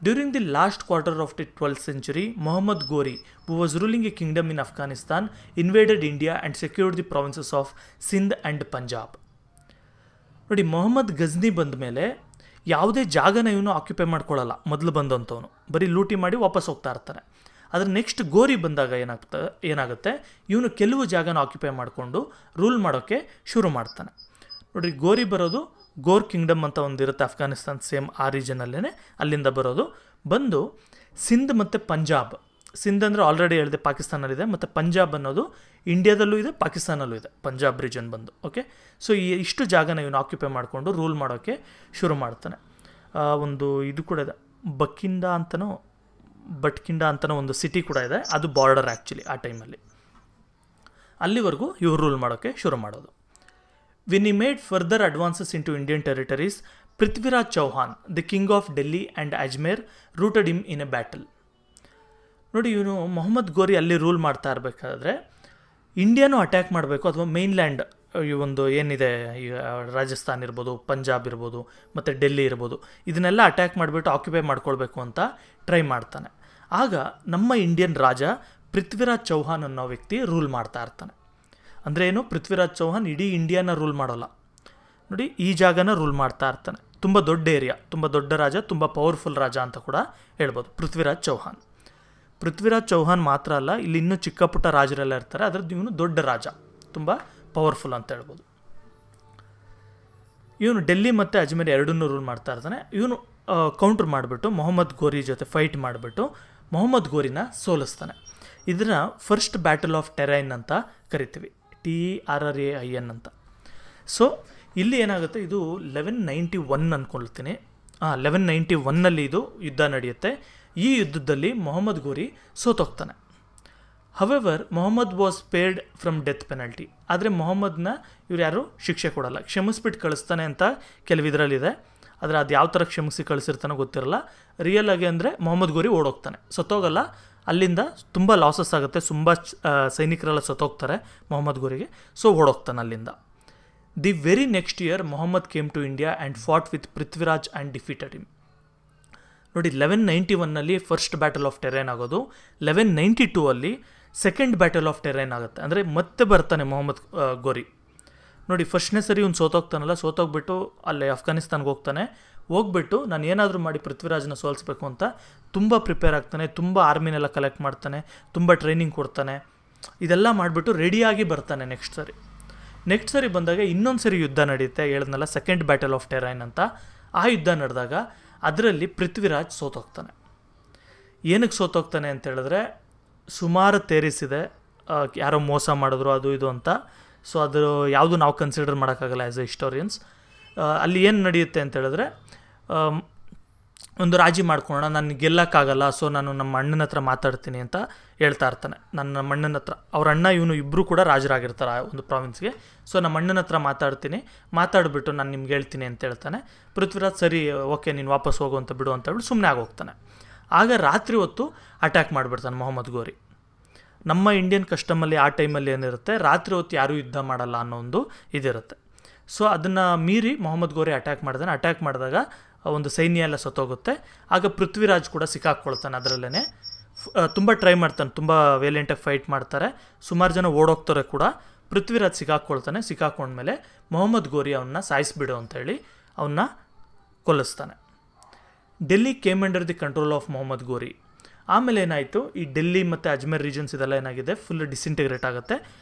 During the last quarter of the 12th century, Mohammad Ghori, who was ruling a kingdom in Afghanistan, invaded India and secured the provinces of Sindh and Punjab. ನೋಡಿ, ಮೊಹಮ್ಮದ್ ಗಜ್ನಿ ಬಂದ ಮೇಲೆ ಯಾವುದೇ ಜಾಗನ ಇವನು ಆಕ್ಯುಪೈ ಮಾಡ್ಕೊಳ್ಳಲ್ಲ. ಮೊದಲು ಬಂದಂಥವನು ಬರೀ ಲೂಟಿ ಮಾಡಿ ವಾಪಸ್ ಹೋಗ್ತಾ ಇರ್ತಾನೆ. ಆದರೆ ನೆಕ್ಸ್ಟ್ ಗೋರಿ ಬಂದಾಗ ಏನಾಗುತ್ತೆ, ಇವನು ಕೆಲವು ಜಾಗನ ಆಕ್ಯುಪೈ ಮಾಡಿಕೊಂಡು ರೂಲ್ ಮಾಡೋಕ್ಕೆ ಶುರು ಮಾಡ್ತಾನೆ. ನೋಡಿರಿ, ಗೋರಿ ಬರೋದು ಗೋರ್ ಕಿಂಗ್ಡಮ್ ಅಂತ ಒಂದಿರುತ್ತೆ ಅಫ್ಘಾನಿಸ್ತಾನ್, ಸೇಮ್ ಆ ರೀಜನಲ್ಲೇ ಅಲ್ಲಿಂದ ಬರೋದು. ಬಂದು ಸಿಂಧ್ ಮತ್ತು ಪಂಜಾಬ್. ಸಿಂಧ್ ಅಂದರೆ ಆಲ್ರೆಡಿ ಹೇಳಿದೆ ಪಾಕಿಸ್ತಾನಲ್ಲಿದೆ, ಮತ್ತು ಪಂಜಾಬ್ ಅನ್ನೋದು ಇಂಡಿಯಾದಲ್ಲೂ ಇದೆ, ಪಾಕಿಸ್ತಾನಲ್ಲೂ ಇದೆ, ಪಂಜಾಬ್ ರೀಜನ್ ಬಂದು. ಓಕೆ, ಸೊ ಈ ಇಷ್ಟು ಜಾಗನ ಇವನು ಆಕ್ಯುಪೈ ಮಾಡಿಕೊಂಡು ರೂಲ್ ಮಾಡೋಕ್ಕೆ ಶುರು ಮಾಡ್ತಾನೆ. ಒಂದು ಇದು ಕೂಡ ಇದೆ, ಬಟ್ಕಿಂಡ ಅಂತನೋ ಒಂದು ಸಿಟಿ ಕೂಡ ಇದೆ, ಅದು ಬಾರ್ಡರ್ ಆ್ಯಕ್ಚುಲಿ ಆ ಟೈಮಲ್ಲಿ. ಅಲ್ಲಿವರೆಗೂ ಇವರು ರೂಲ್ ಮಾಡೋಕ್ಕೆ ಶುರು ಮಾಡೋದು. When he made further advances into Indian territories, Prithviraj Chauhan, the king of Delhi and Ajmer, rooted him in a battle. ನೋಡಿ, ಇವನು ಮೊಹಮ್ಮದ್ ಗೋರಿ ಅಲ್ಲಿ ರೂಲ್ ಮಾಡ್ತಾ ಇರಬೇಕಾದ್ರೆ ಇಂಡಿಯಾನೂ ಅಟ್ಯಾಕ್ ಮಾಡಬೇಕು, ಅಥವಾ ಮೇನ್ಲ್ಯಾಂಡ್ ಈ ಒಂದು ಏನಿದೆ, ಈಗ ರಾಜಸ್ಥಾನ್ ಇರ್ಬೋದು, ಪಂಜಾಬ್ ಇರ್ಬೋದು, ಮತ್ತು ಡೆಲ್ಲಿ ಇರ್ಬೋದು, ಇದನ್ನೆಲ್ಲ ಅಟ್ಯಾಕ್ ಮಾಡಿಬಿಟ್ಟು ಆಕ್ಯುಪೈ ಮಾಡ್ಕೊಳ್ಬೇಕು ಅಂತ ಟ್ರೈ ಮಾಡ್ತಾನೆ. ಆಗ ನಮ್ಮ ಇಂಡಿಯನ್ ರಾಜ ಪೃಥ್ವಿರಾಜ್ ಚೌಹಾನ್ ಅನ್ನೋ ವ್ಯಕ್ತಿ ರೂಲ್ ಮಾಡ್ತಾ ಇರ್ತಾನೆ. ಅಂದರೆ ಏನು, ಪೃಥ್ವಿರಾಜ್ ಚೌಹಾನ್ ಇಡೀ ಇಂಡಿಯಾನ ರೂಲ್ ಮಾಡೋಲ್ಲ. ನೋಡಿ, ಈ ಜಾಗನ ರೂಲ್ ಮಾಡ್ತಾ ಇರ್ತಾನೆ. ತುಂಬ ದೊಡ್ಡ ಏರಿಯಾ, ತುಂಬ ದೊಡ್ಡ ರಾಜ, ತುಂಬ ಪವರ್ಫುಲ್ ರಾಜ ಅಂತ ಕೂಡ ಹೇಳ್ಬೋದು ಪೃಥ್ವಿರಾಜ್ ಚೌಹಾನ್. ಪೃಥ್ವಿರಾಜ್ ಚೌಹಾನ್ ಮಾತ್ರ ಅಲ್ಲ, ಇಲ್ಲಿ ಇನ್ನೂ ಚಿಕ್ಕ ಪುಟ್ಟ ರಾಜರೆಲ್ಲ ಇರ್ತಾರೆ, ಅದರದ್ದು ಇವನು ದೊಡ್ಡ ರಾಜ, ತುಂಬ ಪವರ್ಫುಲ್ ಅಂತ ಹೇಳ್ಬೋದು. ಇವನು ಡೆಲ್ಲಿ ಮತ್ತು ಅಜ್ಮೇರ್ ಎರಡನ್ನೂ ರೂಲ್ ಮಾಡ್ತಾ ಇರ್ತಾನೆ. ಇವನು ಕೌಂಟ್ರ್ ಮಾಡಿಬಿಟ್ಟು ಮೊಹಮ್ಮದ್ ಗೋರಿ ಜೊತೆ ಫೈಟ್ ಮಾಡಿಬಿಟ್ಟು ಮೊಹಮ್ಮದ್ ಗೋರಿನ ಸೋಲಿಸ್ತಾನೆ. ಇದನ್ನು ಫಸ್ಟ್ ಬ್ಯಾಟಲ್ ಆಫ್ ಟೆರೈನ್ ಅಂತ ಕರಿತೀವಿ, TERRAIN ಅಂತ. ಸೊ ಇಲ್ಲಿ ಏನಾಗುತ್ತೆ, ಇದು 1191 ಅಂದ್ಕೊಳ್ತೀನಿ. 1191 ಇದು ಯುದ್ಧ ನಡೆಯುತ್ತೆ. ಈ ಯುದ್ಧದಲ್ಲಿ ಮೊಹಮ್ಮದ್ ಗೋರಿ ಸೋತೋಗ್ತಾನೆ. However Mohammad was paid from death penalty. ಆದರೆ ಮೊಹಮ್ಮದ್ನ ಇವ್ರು ಯಾರು ಶಿಕ್ಷೆ ಕೊಡಲ್ಲ, ಕ್ಷಮಿಸ್ಬಿಟ್ಟು ಕಳಿಸ್ತಾನೆ ಅಂತ ಕೆಲವಿದ್ರಲ್ಲಿದೆ. ಆದರೆ ಅದು ಯಾವ ಥರ ಕ್ಷಮಿಸಿ ಕಳಿಸಿರ್ತಾನೋ ಗೊತ್ತಿರಲ್ಲ. ರಿಯಲ್ ಆಗಿ ಅಂದರೆ ಮೊಹಮ್ಮದ್ ಗೋರಿ ಓಡೋಗ್ತಾನೆ, ಸತ್ತೋಗಲ್ಲ. ಅಲ್ಲಿಂದ ತುಂಬ ಲಾಸಸ್ ಆಗುತ್ತೆ, ತುಂಬ ಸೈನಿಕರೆಲ್ಲ ಸತ್ತೋಗ್ತಾರೆ ಮೊಹಮ್ಮದ್ ಗೋರಿಗೆ. ಸೊ ಓಡೋಗ್ತಾನೆ ಅಲ್ಲಿಂದ. The very next year Mohammad came to India and fought with Prithviraj and defeated him. ನೋಡಿ, 1191 ಫಸ್ಟ್ ಬ್ಯಾಟಲ್ ಆಫ್ ಟೆರೈನ್ ಆಗೋದು. 1192 ಸೆಕೆಂಡ್ ಬ್ಯಾಟಲ್ ಆಫ್ ಟೆರೈನ್ ಆಗುತ್ತೆ. ಅಂದರೆ ಮತ್ತೆ ಬರ್ತಾನೆ ಮೊಹಮ್ಮದ್ ಗೋರಿ. ನೋಡಿ, ಫಸ್ಟ್ನೇ ಸರಿ ಇವ್ನು ಸೋತೋಗ್ತಾನಲ್ಲ, ಸೋತೋಗ್ಬಿಟ್ಟು ಅಲ್ಲೇ ಅಫ್ಘಾನಿಸ್ತಾನ್ಗೆ ಹೋಗ್ಬಿಟ್ಟು ನಾನು ಏನಾದರೂ ಮಾಡಿ ಪೃಥ್ವಿರಾಜ್ನ ಸೋಲಿಸ್ಬೇಕು ಅಂತ ತುಂಬ ಪ್ರಿಪೇರ್ ಆಗ್ತಾನೆ. ತುಂಬ ಆರ್ಮಿನೆಲ್ಲ ಕಲೆಕ್ಟ್ ಮಾಡ್ತಾನೆ, ತುಂಬ ಟ್ರೈನಿಂಗ್ ಕೊಡ್ತಾನೆ. ಇದೆಲ್ಲ ಮಾಡಿಬಿಟ್ಟು ರೆಡಿಯಾಗಿ ಬರ್ತಾನೆ. ನೆಕ್ಸ್ಟ್ ಸರಿ ಬಂದಾಗ ಇನ್ನೊಂದು ಸರಿ ಯುದ್ಧ ನಡೆಯುತ್ತೆ, ಹೇಳಿದ್ನಲ್ಲ ಸೆಕೆಂಡ್ ಬ್ಯಾಟಲ್ ಆಫ್ ಟೆರೈನ್ ಅಂತ. ಆ ಯುದ್ಧ ನಡೆದಾಗ ಅದರಲ್ಲಿ ಪೃಥ್ವಿರಾಜ್ ಸೋತೋಗ್ತಾನೆ. ಏನಕ್ಕೆ ಸೋತೋಗ್ತಾನೆ ಅಂತ ಹೇಳಿದ್ರೆ, ಸುಮಾರು ತೇರಿಸಿದೆ, ಯಾರೋ ಮೋಸ ಮಾಡಿದ್ರು ಅದು ಇದು ಅಂತ. ಸೊ ಅದು ಯಾವುದು ನಾವು ಕನ್ಸಿಡರ್ ಮಾಡೋಕ್ಕಾಗಲ್ಲ ಆ್ಯಸ್ ಎ ಹಿಸ್ಟೋರಿಯನ್ಸ್. ಅಲ್ಲಿ ಏನು ನಡೆಯುತ್ತೆ ಅಂತ ಹೇಳಿದ್ರೆ, ಒಂದು ರಾಜಿ ಮಾಡ್ಕೊಳ್ಳೋಣ, ನಾನು ಗೆಲ್ಲಕ್ಕಾಗಲ್ಲ, ಸೊ ನಾನು ನಮ್ಮ ಅಣ್ಣನ ಹತ್ರ ಮಾತಾಡ್ತೀನಿ ಅಂತ ಹೇಳ್ತಾ ಇರ್ತಾನೆ. ನಮ್ಮ ಅಣ್ಣನ ಹತ್ರ, ಅವ್ರ ಅಣ್ಣ ಇವನು ಇಬ್ಬರು ಕೂಡ ರಾಜರಾಗಿರ್ತಾರೆ ಆ ಒಂದು ಪ್ರಾವಿನ್ಸ್ಗೆ. ಸೊ ನಮ್ಮ ಅಣ್ಣನ ಹತ್ರ ಮಾತಾಡಿಬಿಟ್ಟು ನಾನು ನಿಮ್ಗೆ ಹೇಳ್ತೀನಿ ಅಂತ ಹೇಳ್ತಾನೆ. ಪೃಥ್ವಿರಾಜ್ ಸರಿ, ಓಕೆ ನೀನು ವಾಪಸ್ ಹೋಗು ಅಂತ ಬಿಡು ಅಂತ ಹೇಳ್ಬಿಟ್ಟು ಸುಮ್ಮನೆ ಆಗೋಗ್ತಾನೆ. ಆಗ ರಾತ್ರಿ ಹೊತ್ತು ಅಟ್ಯಾಕ್ ಮಾಡಿಬಿಡ್ತಾನೆ ಮೊಹಮ್ಮದ್ ಗೋರಿ. ನಮ್ಮ ಇಂಡಿಯನ್ ಕಸ್ಟಮಲ್ಲಿ ಆ ಟೈಮಲ್ಲಿ ಏನಿರುತ್ತೆ, ರಾತ್ರಿ ಹೊತ್ತು ಯಾರೂ ಯುದ್ಧ ಮಾಡಲ್ಲ ಅನ್ನೋ ಒಂದು ಇದಿರುತ್ತೆ. ಸೊ ಅದನ್ನು ಮೀರಿ ಮೊಹಮ್ಮದ್ ಗೋರಿ ಅಟ್ಯಾಕ್ ಮಾಡಿದಾಗ ಒಂದು ಸೈನ್ಯ ಎಲ್ಲ ಸತ್ತೋಗುತ್ತೆ. ಆಗ ಪೃಥ್ವಿರಾಜ್ ಕೂಡ ಸಿಕ್ಕಾಕ್ಕೊಳ್ತಾನೆ. ಅದರಲ್ಲೇ ತುಂಬ ಟ್ರೈ ಮಾಡ್ತಾನೆ, ತುಂಬ ವೇಲೆಂಟಾಗಿ ಫೈಟ್ ಮಾಡ್ತಾರೆ, ಸುಮಾರು ಜನ ಓಡೋಗ್ತಾರೆ ಕೂಡ. ಪೃಥ್ವಿರಾಜ್ ಸಿಕ್ಕಾಕೊಂಡ್ಮೇಲೆ ಮೊಹಮ್ಮದ್ ಗೋರಿ ಅವನ್ನ ಸಾಯಿಸಿಬಿಡು ಅಂತೇಳಿ ಅವನ್ನ ಕೊಲ್ಲಿಸ್ತಾನೆ. Delhi came under the control of Mohammad Ghori. ಆಮೇಲೆ ಏನಾಯಿತು, ಈ ಡೆಲ್ಲಿ ಮತ್ತು ಅಜ್ಮೇರ್ ರೀಜನ್ಸ್ ಇದೆಲ್ಲ ಏನಾಗಿದೆ, ಫುಲ್ ಡಿಸ್ಇಂಟಿಗ್ರೇಟ್ ಆಗುತ್ತೆ.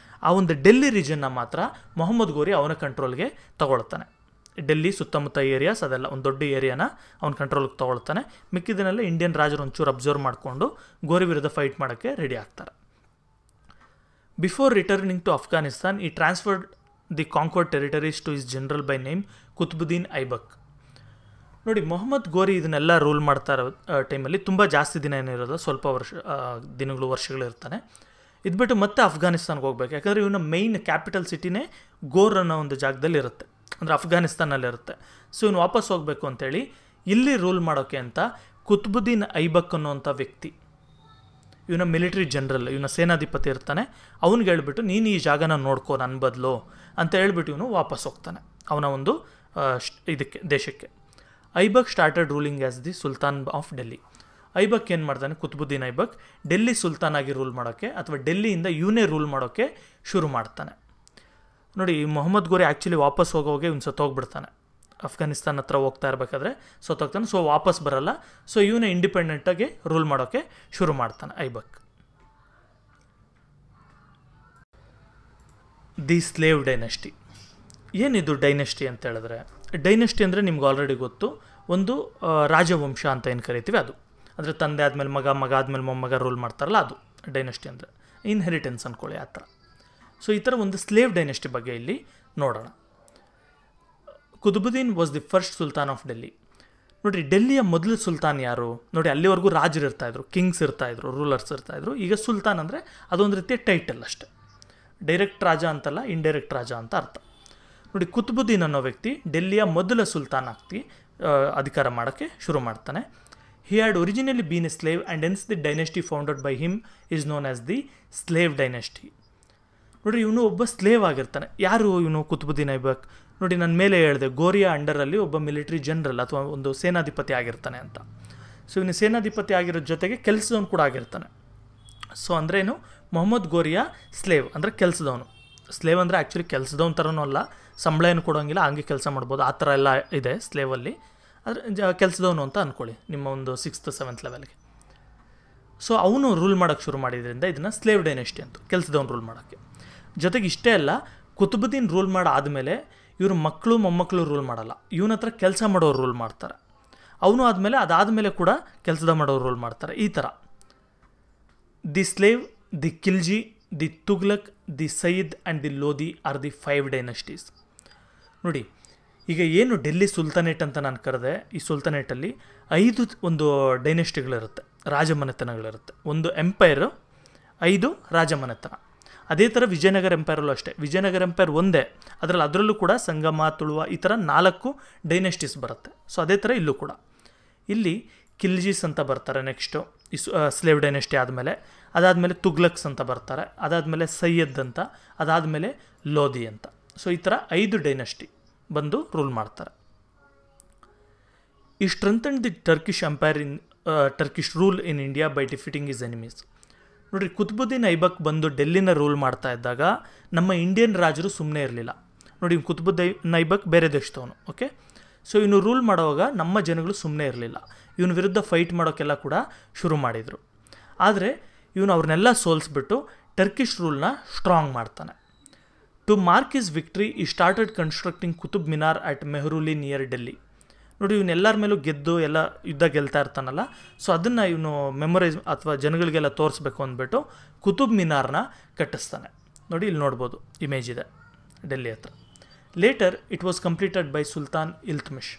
ಆ ಒಂದು ಡೆಲ್ಲಿ ರೀಜನ್ನ ಮಾತ್ರ ಮೊಹಮ್ಮದ್ ಗೋರಿ ಅವನ ಕಂಟ್ರೋಲ್ಗೆ ತಗೊಳ್ತಾನೆ. ಡೆಲ್ಲಿ ಸುತ್ತಮುತ್ತ ಏರಿಯಾಸ್ ಅದೆಲ್ಲ ಒಂದು ದೊಡ್ಡ ಏರಿಯಾನ ಅವನ ಕಂಟ್ರೋಲ್ಗೆ ತೊಗೊಳ್ತಾನೆ. ಮಿಕ್ಕಿದನ್ನೆಲ್ಲ ಇಂಡಿಯನ್ ರಾಜರು ಒಂಚೂರು ಅಬ್ಸರ್ವ್ ಮಾಡಿಕೊಂಡು ಗೋರಿ ವಿರುದ್ಧ ಫೈಟ್ ಮಾಡೋಕ್ಕೆ ರೆಡಿ ಆಗ್ತಾರೆ. Before returning to Afghanistan, he transferred the conquered territories to his general by name Qutbuddin Aibak. ನೋಡಿ, ಮೊಹಮ್ಮದ್ ಗೋರಿ ಇದನ್ನೆಲ್ಲ ರೂಲ್ ಮಾಡ್ತಾ ಇರೋ ಟೈಮಲ್ಲಿ ತುಂಬ ಜಾಸ್ತಿ ದಿನ ಏನಿರೋದು, ಸ್ವಲ್ಪ ವರ್ಷಗಳು ಇರ್ತಾನೆ. ಇದ್ಬಿಟ್ಟು ಮತ್ತೆ ಅಫ್ಘಾನಿಸ್ತಾನ್ಗೆ ಹೋಗ್ಬೇಕು. ಯಾಕಂದರೆ ಇವನ ಮೈನ್ ಕ್ಯಾಪಿಟಲ್ ಸಿಟಿನೇ ಗೋರ್ ಅನ್ನೋ ಒಂದು ಜಾಗದಲ್ಲಿ ಇರುತ್ತೆ, ಅಂದರೆ ಅಫ್ಘಾನಿಸ್ತಾನಲ್ಲಿರುತ್ತೆ. ಸೊ ಇವನು ವಾಪಸ್ ಹೋಗಬೇಕು ಅಂತೇಳಿ ಇಲ್ಲಿ ರೂಲ್ ಮಾಡೋಕ್ಕೆ ಅಂತ ಕುತುಬುದ್ದೀನ್ ಐಬಕ್ ಅನ್ನೋಂಥ ವ್ಯಕ್ತಿ, ಇವನ ಮಿಲಿಟರಿ ಜನರಲ್, ಇವನ ಸೇನಾಧಿಪತಿ ಇರ್ತಾನೆ. ಅವ್ನಿಗೆ ಹೇಳ್ಬಿಟ್ಟು ನೀನು ಈ ಜಾಗನ ನೋಡ್ಕೋ ನನ್ನ ಬದಲು ಅಂತ ಹೇಳ್ಬಿಟ್ಟು ಇವನು ವಾಪಸ್ ಹೋಗ್ತಾನೆ ಅವನ ಒಂದು ದೇಶಕ್ಕೆ. Aibak started ruling as the sultan of Delhi. Aibak ಏನು ಮಾಡ್ತಾನೆ, ಕುತುಬುದ್ದೀನ್ ಐಬಕ್ ಡೆಲ್ಲಿ ಸುಲ್ತಾನ್ ಆಗಿ ರೂಲ್ ಮಾಡೋಕ್ಕೆ, ಅಥವಾ ಡೆಲ್ಲಿಯಿಂದ ಇವನೇ ರೂಲ್ ಮಾಡೋಕ್ಕೆ ಶುರು ಮಾಡ್ತಾನೆ. ನೋಡಿ, ಮೊಹಮ್ಮದ್ ಗೋರಿ ಆ್ಯಕ್ಚುಲಿ ವಾಪಸ್ ಹೋಗೋಗೆ ಇವ್ನು ಸತ್ತೋಗ್ಬಿಡ್ತಾನೆ. ಅಫ್ಘಾನಿಸ್ತಾನ ಹತ್ರ ಹೋಗ್ತಾ ಇರಬೇಕಾದ್ರೆ ಸತ್ತೋಗ್ತಾನೆ. ಸೊ ವಾಪಸ್ ಬರಲ್ಲ. ಸೊ ಇವನೇ ಇಂಡಿಪೆಂಡೆಂಟಾಗಿ ರೂಲ್ ಮಾಡೋಕ್ಕೆ ಶುರು ಮಾಡ್ತಾನೆ ಐಬಕ್. The slave dynasty. ಏನಿದು ಡೈನೆಸ್ಟಿ ಅಂತ ಹೇಳಿದ್ರೆ, ಡೈನೆಸ್ಟಿ ಅಂದರೆ ನಿಮ್ಗೆ ಆಲ್ರೆಡಿ ಗೊತ್ತು, ಒಂದು ರಾಜವಂಶ ಅಂತ ಏನು ಕರಿತೀವಿ ಅದು. ಅಂದರೆ ತಂದೆ ಆದಮೇಲೆ ಮಗ ಆದಮೇಲೆ ಮೊಮ್ಮಗ ರೂಲ್ ಮಾಡ್ತಾರಲ್ಲ ಅದು ಡೈನೆಸ್ಟಿ ಅಂದರೆ. ಇನ್ಹೆರಿಟೆನ್ಸ್ ಅಂದ್ಕೊಳ್ಳಿ ಆ ಥರ. ಸೊ ಈ ಥರ ಒಂದು ಸ್ಲೇವ್ ಡೈನೆಸ್ಟಿ ಬಗ್ಗೆ ಇಲ್ಲಿ ನೋಡೋಣ. Qutubuddin was the first Sultan of Delhi. ನೋಡಿರಿ, ಡೆಲ್ಲಿಯ ಮೊದಲು ಸುಲ್ತಾನ್ ಯಾರು? ನೋಡಿ, ಅಲ್ಲಿವರೆಗೂ ರಾಜರು ಇರ್ತಾಯಿದ್ರು, ಕಿಂಗ್ಸ್ ಇರ್ತಾಯಿದ್ರು, ರೂಲರ್ಸ್ ಇರ್ತಾಯಿದ್ರು. ಈಗ ಸುಲ್ತಾನ್ ಅಂದರೆ ಅದೊಂದು ರೀತಿಯ ಟೈಟಲ್ ಅಷ್ಟೆ, ಡೈರೆಕ್ಟ್ ರಾಜ ಅಂತಲ್ಲ, ಇಂಡೈರೆಕ್ಟ್ ರಾಜ ಅಂತ ಅರ್ಥ. ನೋಡಿ, ಕುತುಬುದ್ದೀನ್ ಅನ್ನೋ ವ್ಯಕ್ತಿ ಡೆಲ್ಲಿಯ ಮೊದಲ ಸುಲ್ತಾನ್ ಆಗಿ ಅಧಿಕಾರ ಮಾಡೋಕ್ಕೆ ಶುರು ಮಾಡ್ತಾನೆ. He had originally been a slave and hence the dynasty founded by him is known as the slave dynasty. ನೋಡಿರಿ, ಇವನು ಒಬ್ಬ ಸ್ಲೇವ್ ಆಗಿರ್ತಾನೆ. ಯಾರು ಇವನು ಕುತುಬುದ್ದೀನ್ ಐಬಕ್? ನೋಡಿ, ನನ್ನ ಮೇಲೆ ಹೇಳಿದೆ, ಗೋರಿಯ ಅಂಡರಲ್ಲಿ ಒಬ್ಬ ಮಿಲಿಟರಿ ಜನರಲ್ ಅಥವಾ ಒಂದು ಸೇನಾಧಿಪತಿ ಆಗಿರ್ತಾನೆ ಅಂತ. ಸೊ ಇವನು ಸೇನಾಧಿಪತಿ ಆಗಿರೋ ಜೊತೆಗೆ ಕೆಲಸದವನು ಕೂಡ ಆಗಿರ್ತಾನೆ. ಸೊ ಅಂದ್ರೇನು, ಮೊಹಮ್ಮದ್ ಗೋರಿಯ ಸ್ಲೇವ್ ಅಂದರೆ ಕೆಲಸದವನು. ಸ್ಲೇವ್ ಅಂದರೆ ಆ್ಯಕ್ಚುಲಿ ಕೆಲಸದವನ ಥರನೂ ಅಲ್ಲ, ಸಂಬಳ ಏನು ಕೊಡೋಂಗಿಲ್ಲ, ಹಂಗೆ ಕೆಲಸ ಮಾಡ್ಬೋದು, ಆ ಥರ ಎಲ್ಲ ಇದೆ ಸ್ಲೇವಲ್ಲಿ. ಆದರೆ ಕೆಲಸದವನು ಅಂತ ಅಂದ್ಕೊಳ್ಳಿ ನಿಮ್ಮ ಒಂದು 6th 7th ಲೆವೆಲ್ಗೆ. ಸೊ ಅವನು ರೂಲ್ ಮಾಡೋಕ್ಕೆ ಶುರು ಮಾಡಿದ್ರಿಂದ ಇದನ್ನು ಸ್ಲೇವ್ ಡೈನೆಸ್ಟಿ ಅಂತ, ಕೆಲಸದವನು ರೂಲ್ ಮಾಡೋಕ್ಕೆ. ಜೊತೆಗೆ ಇಷ್ಟೇ ಅಲ್ಲ, ಕುತುಬುದ್ದೀನ್ ರೂಲ್ ಮಾಡಾದಮೇಲೆ ಇವ್ರ ಮಕ್ಕಳು ಮೊಮ್ಮಕ್ಕಳು ರೂಲ್ ಮಾಡಲ್ಲ, ಇವನ ಹತ್ರ ಕೆಲಸ ಮಾಡೋರು ರೂಲ್ ಮಾಡ್ತಾರೆ. ಅವನು ಅದಾದಮೇಲೆ ಕೂಡ ಕೆಲಸದ ಮಾಡೋರು ರೂಲ್ ಮಾಡ್ತಾರೆ. ಈ ಥರ the slave, the Khilji, the Tughlaq, the Sayyid and the Lodi are the 5 dynasties. ನೋಡಿ, ಈಗ ಏನು ಡೆಲ್ಲಿ ಸುಲ್ತಾನೇಟ್ ಅಂತ ನಾನು ಕರೆದೆ, ಈ ಸುಲ್ತಾನೇಟಲ್ಲಿ 5 ಒಂದು ಡೈನೆಸ್ಟಿಗಳಿರುತ್ತೆ, ರಾಜಮನೆತನಗಳಿರುತ್ತೆ. ಒಂದು ಎಂಪೈರು, 5 ರಾಜಮನೆತನ. ಅದೇ ಥರ ವಿಜಯನಗರ ಎಂಪೈರಲ್ಲೂ ಅಷ್ಟೇ. ವಿಜಯನಗರ ಎಂಪೈರ್ ಒಂದೇ, ಅದರಲ್ಲೂ ಕೂಡ ಸಂಗಮ, ತುಳುವ, ಈ ಥರ 4 ಡೈನೆಸ್ಟೀಸ್ ಬರುತ್ತೆ. ಸೊ ಅದೇ ಥರ ಇಲ್ಲೂ ಕೂಡ. ಇಲ್ಲಿ ಖಿಲ್ಜೀಸ್ ಅಂತ ಬರ್ತಾರೆ ನೆಕ್ಸ್ಟು, ಈ ಸ್ಲೇವ್ ಡೈನೆಸ್ಟಿ ಆದಮೇಲೆ. ಅದಾದಮೇಲೆ ತುಗ್ಲಕ್ಸ್ ಅಂತ ಬರ್ತಾರೆ, ಅದಾದಮೇಲೆ ಸೈಯದ್ ಅಂತ, ಅದಾದಮೇಲೆ ಲೋಧಿ ಅಂತ. ಸೊ ಈ ಥರ 5 ಡೈನೆಸ್ಟಿ ಬಂದು ರೂಲ್ ಮಾಡ್ತಾರೆ. ಈ strengthen the Turkish empire in Turkish rule in India by defeating is enemies. ನೋಡಿರಿ, ಕುತುಬುದ್ದೀನ್ ಐಬಕ್ ಬಂದು ಡೆಲ್ಲಿನ ರೂಲ್ ಮಾಡ್ತಾ ಇದ್ದಾಗ ನಮ್ಮ ಇಂಡಿಯನ್ ರಾಜರು ಸುಮ್ಮನೆ ಇರಲಿಲ್ಲ. ನೋಡಿ, ಕುತುಬುದ್ದೀನ್ ಐಬಕ್ ಬೇರೆ ದೇಶದವನು, ಓಕೆ. ಸೊ ಇವನು ರೂಲ್ ಮಾಡುವಾಗ ನಮ್ಮ ಜನಗಳು ಸುಮ್ಮನೆ ಇರಲಿಲ್ಲ. ಇವನ ವಿರುದ್ಧ ಫೈಟ್ ಮಾಡೋಕ್ಕೆಲ್ಲ ಕೂಡ ಶುರು ಮಾಡಿದರು. ಆದರೆ ಇವನು ಅವ್ರನ್ನೆಲ್ಲ ಸೋಲಿಸ್ಬಿಟ್ಟು ಟರ್ಕಿಶ್ ರೂಲ್ನ ಸ್ಟ್ರಾಂಗ್ ಮಾಡ್ತಾನೆ. To mark his victory he started constructing Qutub Minar at Mehrauli near Delhi. ನೋಡಿ, ಇವನ್ನೆಲ್ಲರ ಮೇಲೂ ಗೆದ್ದು ಎಲ್ಲ ಯುದ್ಧ ಗೆಲ್ತಾ ಇರ್ತಾನಲ್ಲ, ಸೊ ಅದನ್ನು ಇವನು ಮೆಮೊರೈಸ್ ಅಥವಾ ಜನಗಳಿಗೆಲ್ಲ ತೋರಿಸ್ಬೇಕು ಅಂದ್ಬಿಟ್ಟು ಕುತುಬ್ ಮಿನಾರ್ನ ಕಟ್ಟಿಸ್ತಾನೆ. ನೋಡಿ, ಇಲ್ಲಿ ನೋಡ್ಬೋದು, ಇಮೇಜ್ ಇದೆ ಡೆಲ್ಲಿ ಹತ್ರ. Later it was completed by sultan Iltutmish.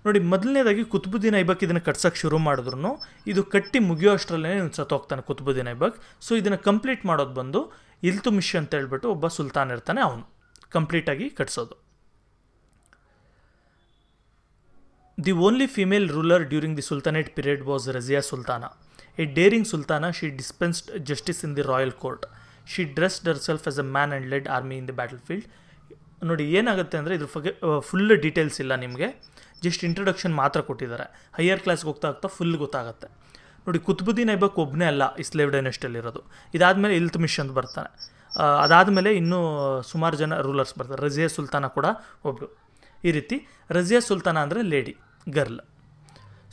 ನೋಡಿ, ಮೊದಲನೇದಾಗಿ ಕುತುಬುದ್ದೀನ್ ಐಬಕ್ ಇದನ್ನು ಕಟ್ಸೋಕ್ಕೆ ಶುರು ಮಾಡಿದ್ರು, ಇದು ಕಟ್ಟಿ ಮುಗಿಯೋ ಅಷ್ಟರಲ್ಲೇ ಇವನು ಸತ್ತೋಗ್ತಾನೆ ಕುತುಬುದ್ದೀನ್ ಐಬಕ್. ಸೊ ಇದನ್ನು ಕಂಪ್ಲೀಟ್ ಮಾಡೋದು ಬಂದು ಇಲ್ತುಮಿಶ್ ಅಂತ ಹೇಳ್ಬಿಟ್ಟು ಒಬ್ಬ ಸುಲ್ತಾನ್ ಇರ್ತಾನೆ, ಅವನು ಕಂಪ್ಲೀಟಾಗಿ ಕಟ್ಸೋದು. The only female ruler during the sultanate period was Razia Sultana. A daring sultana, she dispensed justice in the royal court. She dressed herself as a man and led army in the battlefield. ನೋಡಿ, ಏನಾಗುತ್ತೆ ಅಂದರೆ ಇದ್ರ ಬಗ್ಗೆ ಫುಲ್ ಡೀಟೇಲ್ಸ್ ಇಲ್ಲ ನಿಮಗೆ, ಜಸ್ಟ್ ಇಂಟ್ರೊಡಕ್ಷನ್ ಮಾತ್ರ ಕೊಟ್ಟಿದ್ದಾರೆ. ಹೈಯರ್ ಕ್ಲಾಸ್ಗೆ ಹೋಗ್ತಾ ಫುಲ್ ಗೊತ್ತಾಗುತ್ತೆ. ನೋಡಿ, ಕುತುಬುದ್ದೀನ್ ಐಬಕ್ ಒಬ್ಬನೇ ಅಲ್ಲ ಈ ಸ್ಲೇವ್ ಡೈನೆಸ್ಟಿಯಲ್ಲಿರೋದು. ಇದಾದಮೇಲೆ ಇಲ್ತುಮಿಶ್ ಅಂತ ಬರ್ತಾನೆ. ಅದಾದಮೇಲೆ ಇನ್ನೂ ಸುಮಾರು ಜನ ರೂಲರ್ಸ್ ಬರ್ತಾರೆ. ರಜಿಯಾ ಸುಲ್ತಾನ ಕೂಡ ಒಬ್ಬರು. ಈ ರೀತಿ ರಜಿಯಾ ಸುಲ್ತಾನ ಅಂದರೆ ಲೇಡಿ, ಗರ್ಲ್.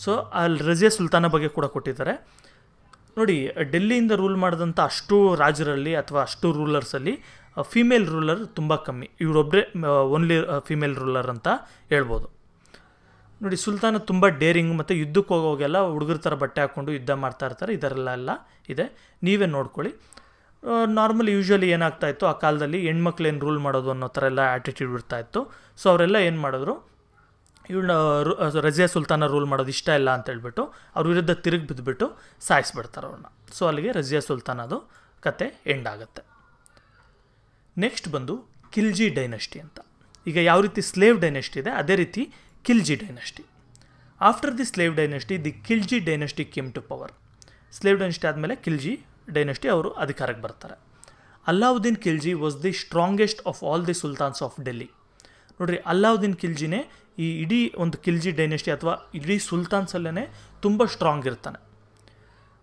ಸೊ ಅಲ್ಲಿ ರಜಿಯಾ ಸುಲ್ತಾನ ಬಗ್ಗೆ ಕೂಡ ಕೊಟ್ಟಿದ್ದಾರೆ. ನೋಡಿ, ಡೆಲ್ಲಿಯಿಂದ ರೂಲ್ ಮಾಡಿದಂಥ ಅಷ್ಟು ರಾಜರಲ್ಲಿ ಅಥವಾ ಅಷ್ಟು ರೂಲರ್ಸಲ್ಲಿ ಫೀಮೇಲ್ ರೂಲರ್ ತುಂಬ ಕಮ್ಮಿ. ಇವರೊಬ್ಬರೇ ಓನ್ಲಿ ಫೀಮೇಲ್ ರೂಲರ್ ಅಂತ ಹೇಳ್ಬೋದು. ನೋಡಿ, ಸುಲ್ತಾನ ತುಂಬ ಡೇರಿಂಗ್ ಮತ್ತು ಯುದ್ಧಕ್ಕೆ ಹೋಗೋಗೆಲ್ಲ ಹುಡುಗರ ಥರ ಬಟ್ಟೆ ಹಾಕ್ಕೊಂಡು ಯುದ್ಧ ಮಾಡ್ತಾ ಇರ್ತಾರೆ. ಇದರಲ್ಲೆಲ್ಲ ಇದೆ, ನೀವೇ ನೋಡ್ಕೊಳ್ಳಿ. ನಾರ್ಮಲ್ ಯೂಶ್ವಲಿ ಏನಾಗ್ತಾಯಿತ್ತು ಆ ಕಾಲದಲ್ಲಿ, ಹೆಣ್ಮಕ್ಳೇನು ರೂಲ್ ಮಾಡೋದು ಅನ್ನೋ ಥರ ಎಲ್ಲ ಆ್ಯಟಿಟ್ಯೂಡ್ ಇರ್ತಾಯಿತ್ತು. ಸೊ ಅವರೆಲ್ಲ ಏನು ಮಾಡಿದ್ರು, ಇವಳನ್ನ ರಜಿಯಾ ಸುಲ್ತಾನ ರೂಲ್ ಮಾಡೋದು ಇಷ್ಟ ಇಲ್ಲ ಅಂತ ಹೇಳ್ಬಿಟ್ಟು ಅವ್ರ ವಿರುದ್ಧ ತಿರುಗಿ ಬಿದ್ದುಬಿಟ್ಟು ಸಾಯಿಸ್ಬಿಡ್ತಾರೆ ಅವ್ರನ್ನ. ಸೊ ಅಲ್ಲಿಗೆ ರಜಿಯಾ ಸುಲ್ತಾನದು ಕತೆ ಎಂಡ್ ಆಗುತ್ತೆ. ನೆಕ್ಸ್ಟ್ ಬಂದು ಖಿಲ್ಜಿ ಡೈನೆಸ್ಟಿ ಅಂತ. ಈಗ ಯಾವ ರೀತಿ ಸ್ಲೇವ್ ಡೈನೆಸ್ಟಿ ಇದೆ, ಅದೇ ರೀತಿ Khilji dynasty. After the slave dynasty the Khilji dynasty came to power. Slave dynasty ಆದಮೇಲೆ ಖಿಲ್ಜಿ ಡೈನೆಸ್ಟಿ ಅವರು ಅಧಿಕಾರಕ್ಕೆ ಬರ್ತಾರೆ. Alauddin Khilji was the strongest of all the sultans of Delhi. ನೋಡಿರಿ, ಅಲ್ಲಾವುದ್ದೀನ್ ಖಿಲ್ಜಿನೇ ಈ ಇಡೀ ಒಂದು ಖಿಲ್ಜಿ ಡೈನೆಸ್ಟಿ ಅಥವಾ ಇಡೀ ಸುಲ್ತಾನ್ಸಲ್ಲೇ ತುಂಬ ಸ್ಟ್ರಾಂಗ್ ಇರ್ತಾನೆ.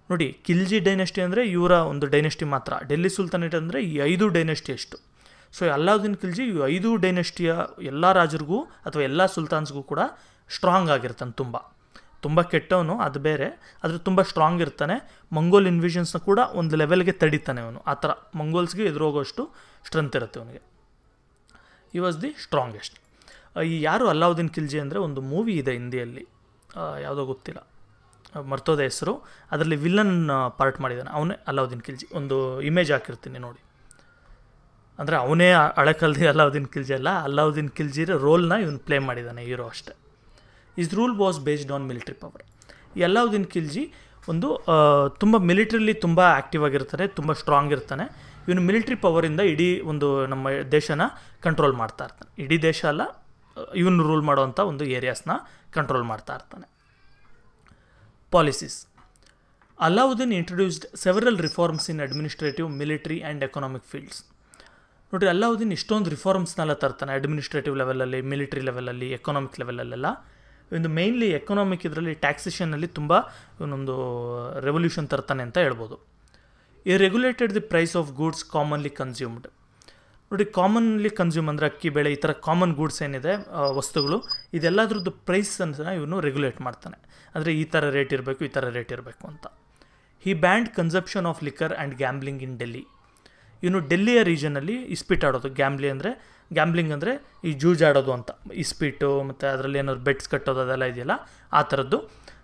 ನೋಡಿ, ಖಿಲ್ಜಿ ಡೈನೆಸ್ಟಿ ಅಂದರೆ ಇವರ ಒಂದು ಡೈನೆಸ್ಟಿ ಮಾತ್ರ. ಡೆಲ್ಲಿ ಸುಲ್ತಾನೇಟ್ ಅಂದರೆ ಈ 5 ಡೈನೆಸ್ಟಿ ಅಷ್ಟು. ಸೊ ಅಲ್ಲಾವುದ್ದೀನ್ ಖಿಲ್ಜಿ ಈ 5 ಡೈನೆಸ್ಟಿಯ ಎಲ್ಲ ರಾಜರಿಗೂ ಅಥವಾ ಎಲ್ಲ ಸುಲ್ತಾನ್ಸ್ಗೂ ಕೂಡ ಸ್ಟ್ರಾಂಗ್ ಆಗಿರ್ತಾನೆ. ತುಂಬ ಕೆಟ್ಟವನು, ಅದು ಬೇರೆ, ಆದರೆ ತುಂಬ ಸ್ಟ್ರಾಂಗ್ ಇರ್ತಾನೆ. ಮಂಗೋಲ್ ಇನ್ವಿಷನ್ಸ್ನ ಕೂಡ ಒಂದು ಲೆವೆಲ್ಗೆ ತಡಿತಾನೆ ಅವನು. ಆ ಥರ ಮಂಗೋಲ್ಸ್ಗೆ ಎದುರೋಗೋಷ್ಟು ಸ್ಟ್ರೆಂತ್ ಇರುತ್ತೆ ಅವನಿಗೆ. ಈ ವಾಸ್ ದಿ ಸ್ಟ್ರಾಂಗೆಸ್ಟ್. ಈ ಯಾರು ಅಲ್ಲಾವುದ್ದೀನ್ ಖಿಲ್ಜಿ ಅಂದರೆ ಒಂದು ಮೂವಿ ಇದೆ ಹಿಂದಿಯಲ್ಲಿ, ಯಾವುದೋ ಗೊತ್ತಿಲ್ಲ, ಮರ್ತೋದ ಹೆಸರು. ಅದರಲ್ಲಿ ವಿಲನ್ ಪಾರ್ಟ್ ಮಾಡಿದ್ದಾನೆ, ಅವನೇ ಅಲ್ಲಾವುದ್ದೀನ್ ಖಿಲ್ಜಿ. ಒಂದು ಇಮೇಜ್ ಹಾಕಿರ್ತೀನಿ ನೋಡಿ. ಅಂದರೆ ಅವನೇ ಹಳೆ ಕಾಲದ ಅಲ್ಲಾವುದ್ದೀನ್ ಖಿಲ್ಜಿ ಅಲ್ಲ, ಅಲ್ಲಾವುದ್ದೀನ್ ಖಿಲ್ಜಿ ರೋಲ್ನ ಇವನು ಪ್ಲೇ ಮಾಡಿದ್ದಾನೆ, ಹೀರೋ ಅಷ್ಟೇ. Is rule was based on military power. ಈ ಅಲ್ಲಾವುದ್ದೀನ್ ಖಿಲ್ಜಿ ಒಂದು ತುಂಬ ಮಿಲಿಟ್ರಿಲಿ ತುಂಬ ಆ್ಯಕ್ಟಿವ್ ಆಗಿರ್ತಾನೆ, ತುಂಬ ಸ್ಟ್ರಾಂಗ್ ಇರ್ತಾನೆ. ಇವನು ಮಿಲಿಟ್ರಿ ಪವರಿಂದ ಇಡೀ ಒಂದು ನಮ್ಮ ದೇಶನ ಕಂಟ್ರೋಲ್ ಮಾಡ್ತಾ ಇರ್ತಾನೆ. ಇಡೀ ದೇಶ ಅಲ್ಲ, ಇವನು ರೂಲ್ ಮಾಡೋವಂಥ ಒಂದು ಏರಿಯಾಸ್ನ ಕಂಟ್ರೋಲ್ ಮಾಡ್ತಾ ಇರ್ತಾನೆ. Policies. Alauddin introduced several reforms in administrative, military and economic fields. ನೋಡಿ, ಅಲ್ಲಾವುದ್ದೀನ್ ಇಷ್ಟೊಂದು ರಿಫಾರ್ಮ್ಸ್ನೆಲ್ಲ ತರ್ತಾನೆ, ಅಡ್ಮಿನಿಸ್ಟ್ರೇಟಿವ್ ಲೆವೆಲಲ್ಲಿ, ಮಿಲಿಟ್ರಿ ಲೆವೆಲಲ್ಲಿ, ಎಕನಾಮಿಕ್ ಲೆವೆಲಲ್ಲೆಲ್ಲ. ಒಂದು ಮೇಯ್ನ್ಲಿ ಎಕನಾಮಿಕ್ ಇದರಲ್ಲಿ ಟ್ಯಾಕ್ಸೇಷನಲ್ಲಿ ತುಂಬ ಇವನೊಂದು ರೆವಲ್ಯೂಷನ್ ತರ್ತಾನೆ ಅಂತ ಹೇಳ್ಬೋದು. ಈ regulated the price of goods commonly consumed. ನೋಡಿ, ಕಾಮನ್ಲಿ ಕನ್ಸ್ಯೂಮ್ ಅಂದರೆ ಅಕ್ಕಿ, ಬೇಳೆ, ಈ ಥರ ಕಾಮನ್ ಗೂಡ್ಸ್ ಏನಿದೆ ವಸ್ತುಗಳು, ಇದೆಲ್ಲದ್ರದ್ದು ಪ್ರೈಸನ್ನು ಇವನು ರೆಗ್ಯುಲೇಟ್ ಮಾಡ್ತಾನೆ. ಅಂದರೆ ಈ ಥರ ರೇಟ್ ಇರಬೇಕು, ಈ ಥರ ರೇಟ್ ಇರಬೇಕು ಅಂತ. He banned consumption of liquor and gambling in Delhi. ಇವನು ಡೆಲ್ಲಿಯ ರೀಜನಲ್ಲಿ ಇಸ್ಪೀಟ್ ಆಡೋದು, ಗ್ಯಾಂಬ್ಲಿಂಗ್ ಅಂದರೆ ಈ ಜೂಜಾಡೋದು ಅಂತ, ಇಸ್ಪೀಟು ಮತ್ತು ಅದರಲ್ಲಿ ಏನಾದ್ರು ಬೆಟ್ಸ್ ಕಟ್ಟೋದು ಅದೆಲ್ಲ ಇದೆಯಲ್ಲ ಆ ಥರದ್ದು.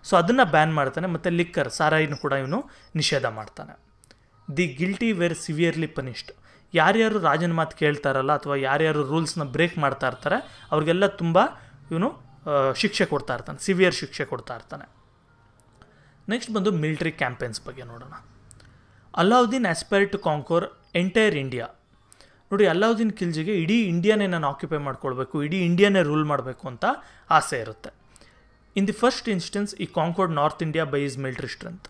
ಸೊ ಅದನ್ನು ಬ್ಯಾನ್ ಮಾಡ್ತಾನೆ. ಮತ್ತು ಲಿಕ್ಕರ್, ಸಾರಾಯಿನೂ ಕೂಡ ಇವನು ನಿಷೇಧ ಮಾಡ್ತಾನೆ. The guilty were severely punished. ಯಾರ್ಯಾರು ರಾಜನ ಮಾತು ಕೇಳ್ತಾರಲ್ಲ ಅಥವಾ ಯಾರ್ಯಾರು ರೂಲ್ಸ್ನ ಬ್ರೇಕ್ ಮಾಡ್ತಾ ಇರ್ತಾರೆ ಅವ್ರಿಗೆಲ್ಲ ತುಂಬ ಇವನು ಶಿಕ್ಷೆ ಕೊಡ್ತಾ ಇರ್ತಾನೆ, ಸಿವಿಯರ್ ಶಿಕ್ಷೆ ಕೊಡ್ತಾ ಇರ್ತಾನೆ. ನೆಕ್ಸ್ಟ್ ಬಂದು ಮಿಲಿಟರಿ ಕ್ಯಾಂಪೇನ್ಸ್ ಬಗ್ಗೆ ನೋಡೋಣ. Alauddin aspire to conquer entire India. ನೋಡಿ, ಅಲಾವುದ್ದೀನ್ ಖಿಲ್ಜಿಗೆ ಇಡೀ ಇಂಡಿಯಾನೇ ನಾನು ಆಕ್ಯುಪೈ ಮಾಡ್ಕೊಳ್ಬೇಕು, ಇಡೀ ಇಂಡಿಯಾನೇ ರೂಲ್ ಮಾಡಬೇಕು ಅಂತ ಆಸೆ ಇರುತ್ತೆ. In the first instance he conquered north India by his military strength.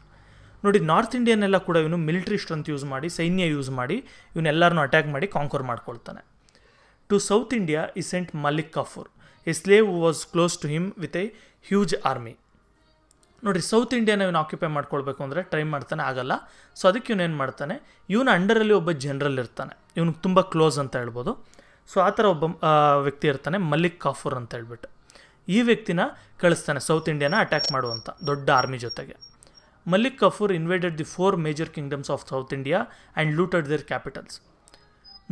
ನೋಡಿ, ನಾರ್ತ್ ಇಂಡಿಯನ್ನೆಲ್ಲ ಕೂಡ ಇವನು ಮಿಲಿಟರಿ ಸ್ಟ್ರೆಂತ್ ಯೂಸ್ ಮಾಡಿ, ಸೈನ್ಯ ಯೂಸ್ ಮಾಡಿ ಇವನ್ನೆಲ್ಲರನ್ನೂ ಅಟ್ಯಾಕ್ ಮಾಡಿ ಕಾಂಕೋರ್ ಮಾಡ್ಕೊಳ್ತಾನೆ. ಟು ಸೌತ್ ಇಂಡಿಯಾ ಈ sent Malik Kafur, a slave was close to him with a huge army. ನೋಡಿ, ಸೌತ್ ಇಂಡಿಯಾನ ಇವನು ಆಕ್ಯುಪೈ ಮಾಡ್ಕೊಳ್ಬೇಕು ಅಂದರೆ ಟ್ರೈ ಮಾಡ್ತಾನೆ, ಆಗಲ್ಲ. ಸೊ ಅದಕ್ಕೆ ಇವನೇನು ಮಾಡ್ತಾನೆ, ಇವನ ಅಂಡರಲ್ಲಿ ಒಬ್ಬ ಜನರಲ್ ಇರ್ತಾನೆ, ಇವನು ತುಂಬ ಕ್ಲೋಸ್ ಅಂತ ಹೇಳ್ಬೋದು. ಸೊ ಆ ಥರ ಒಬ್ಬ ವ್ಯಕ್ತಿ ಇರ್ತಾನೆ, ಮಲಿಕ್ ಕಾಫೂರ್ ಅಂತ ಹೇಳ್ಬಿಟ್ಟು. ಈ ವ್ಯಕ್ತಿನ ಕಳಿಸ್ತಾನೆ ಸೌತ್ ಇಂಡಿಯಾನ ಅಟ್ಯಾಕ್ ಮಾಡುವಂಥ ದೊಡ್ಡ ಆರ್ಮಿ ಜೊತೆಗೆ. Malik Kafur invaded the 4 major kingdoms of south India and looted their capitals.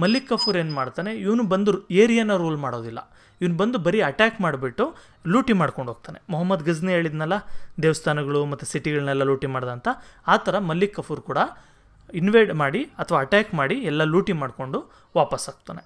Malik Kafur ಏನು ಮಾಡ್ತಾನೆ, ಇವನು ಬಂದು ಏರಿಯಾನ ರೂಲ್ ಮಾಡೋದಿಲ್ಲ, ಇವನು ಬಂದು ಬರೀ ಅಟ್ಯಾಕ್ ಮಾಡಿಬಿಟ್ಟು ಲೂಟಿ ಮಾಡ್ಕೊಂಡು ಹೋಗ್ತಾನೆ. ಮೊಹಮ್ಮದ್ ಗಜ್ನಿ ಹೇಳಿದ್ನಲ್ಲ, ದೇವಸ್ಥಾನಗಳು ಮತ್ತು ಸಿಟಿಗಳನ್ನೆಲ್ಲ ಲೂಟಿ ಮಾಡ್ದಂತ, ಆ ಥರ ಮಲಿಕ್ ಕಾಫೂರ್ ಕೂಡ ಇನ್ವೇಡ್ ಮಾಡಿ ಅಥವಾ ಅಟ್ಯಾಕ್ ಮಾಡಿ ಎಲ್ಲ ಲೂಟಿ ಮಾಡಿಕೊಂಡು ವಾಪಸ್ ಆಗ್ತಾನೆ.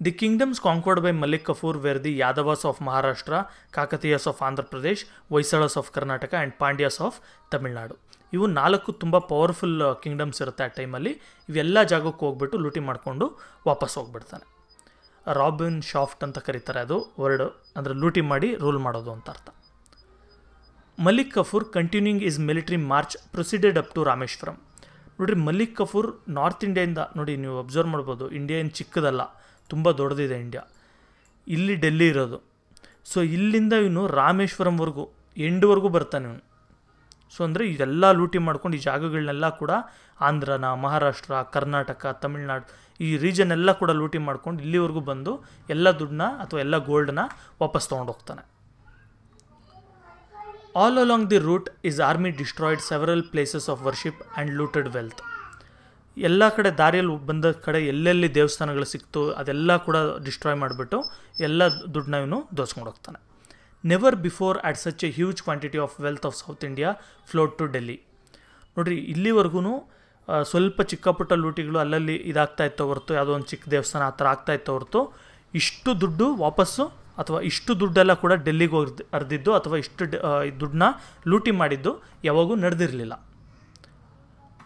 The kingdoms conquered by Malik Kafur were the Yadavas of Maharashtra, Kakatiyas of Andhra Pradesh, Hoysalas of Karnataka and Pandyas of Tamil Nadu. ಇವು 4 ತುಂಬ ಪವರ್ಫುಲ್ ಕಿಂಗ್ಡಮ್ಸ್ ಇರುತ್ತೆ ಆ ಟೈಮಲ್ಲಿ. ಇವೆಲ್ಲ ಜಾಗಕ್ಕೆ ಹೋಗ್ಬಿಟ್ಟು ಲೂಟಿ ಮಾಡಿಕೊಂಡು ವಾಪಸ್ ಹೋಗ್ಬಿಡ್ತಾನೆ. ರಾಬಿನ್ ಶಾಫ್ಟ್ ಅಂತ ಕರೀತಾರೆ, ಅದು ವರ್ಡ್, ಅಂದರೆ ಲೂಟಿ ಮಾಡಿ ರೂಲ್ ಮಾಡೋದು ಅಂತ ಅರ್ಥ. Malik Kafur continuing his military march proceeded up to Rameswaram. ನೋಡಿರಿ, ಮಲಿಕ್ ಕಾಫೂರ್ ನಾರ್ತ್ ಇಂಡಿಯಾಯಿಂದ, ನೋಡಿ ನೀವು ಅಬ್ಸರ್ವ್ ಮಾಡ್ಬೋದು, ಇಂಡಿಯಾ ಏನು ಚಿಕ್ಕದಲ್ಲ, ತುಂಬ ದೊಡ್ಡದಿದೆ ಇಂಡಿಯಾ. ಇಲ್ಲಿ ಡೆಲ್ಲಿ ಇರೋದು. ಸೊ ಇಲ್ಲಿಂದ ಇವನು ರಾಮೇಶ್ವರಂವರೆಗೂ ಎಂಡ್ವರೆಗೂ ಬರ್ತಾನೆ ಇವನು. ಸೊ ಅಂದರೆ ಇದೆಲ್ಲ ಲೂಟಿ ಮಾಡ್ಕೊಂಡು ಈ ಜಾಗಗಳನ್ನೆಲ್ಲ ಕೂಡ ಆಂಧ್ರನ, ಮಹಾರಾಷ್ಟ್ರ, ಕರ್ನಾಟಕ, ತಮಿಳ್ನಾಡು ಈ ರೀಜನ್ ಎಲ್ಲ ಕೂಡ ಲೂಟಿ ಮಾಡ್ಕೊಂಡು ಇಲ್ಲಿವರೆಗೂ ಬಂದು ಎಲ್ಲ ದುಡ್ಡನ್ನ ಅಥವಾ ಎಲ್ಲ ಗೋಲ್ಡನ್ನ ವಾಪಸ್ ತೊಗೊಂಡು ಹೋಗ್ತಾನೆ. All along the route his army destroyed several places of worship and looted wealth. ಎಲ್ಲ ಕಡೆ ದಾರಿಯಲ್ಲಿ ಬಂದ ಕಡೆ ಎಲ್ಲೆಲ್ಲಿ ದೇವಸ್ಥಾನಗಳು ಸಿಕ್ತು ಅದೆಲ್ಲ ಕೂಡ ಡಿಸ್ಟ್ರಾಯ್ ಮಾಡಿಬಿಟ್ಟು ಎಲ್ಲ ದುಡ್ಡನ್ನ ಇವನು ದೋಚ್ಕೊಂಡು ಹೋಗ್ತಾನೆ. Never before at such a huge quantity of wealth of south India float to Delhi. ನೋಡಿರಿ, ಇಲ್ಲಿವರೆಗೂ ಸ್ವಲ್ಪ ಚಿಕ್ಕ ಪುಟ್ಟ ಲೂಟಿಗಳು ಅಲ್ಲಲ್ಲಿ ಇದಾಗ್ತಾ ಇತ್ತು ಹೊರತು, ಯಾವುದೋ ಒಂದು ಚಿಕ್ಕ ದೇವಸ್ಥಾನ ಆ ಥರ ಆಗ್ತಾ ಇತ್ತು ಹೊರತು, ಇಷ್ಟು ದುಡ್ಡು ವಾಪಸ್ಸು ಅಥವಾ ಇಷ್ಟು ದುಡ್ಡೆಲ್ಲ ಕೂಡ ಡೆಲ್ಲಿಗೆ ಹರಿದಿದ್ದು ಅಥವಾ ಇಷ್ಟು ದುಡ್ಡನ್ನ ಲೂಟಿ ಮಾಡಿದ್ದು ಯಾವಾಗೂ ನಡೆದಿರಲಿಲ್ಲ.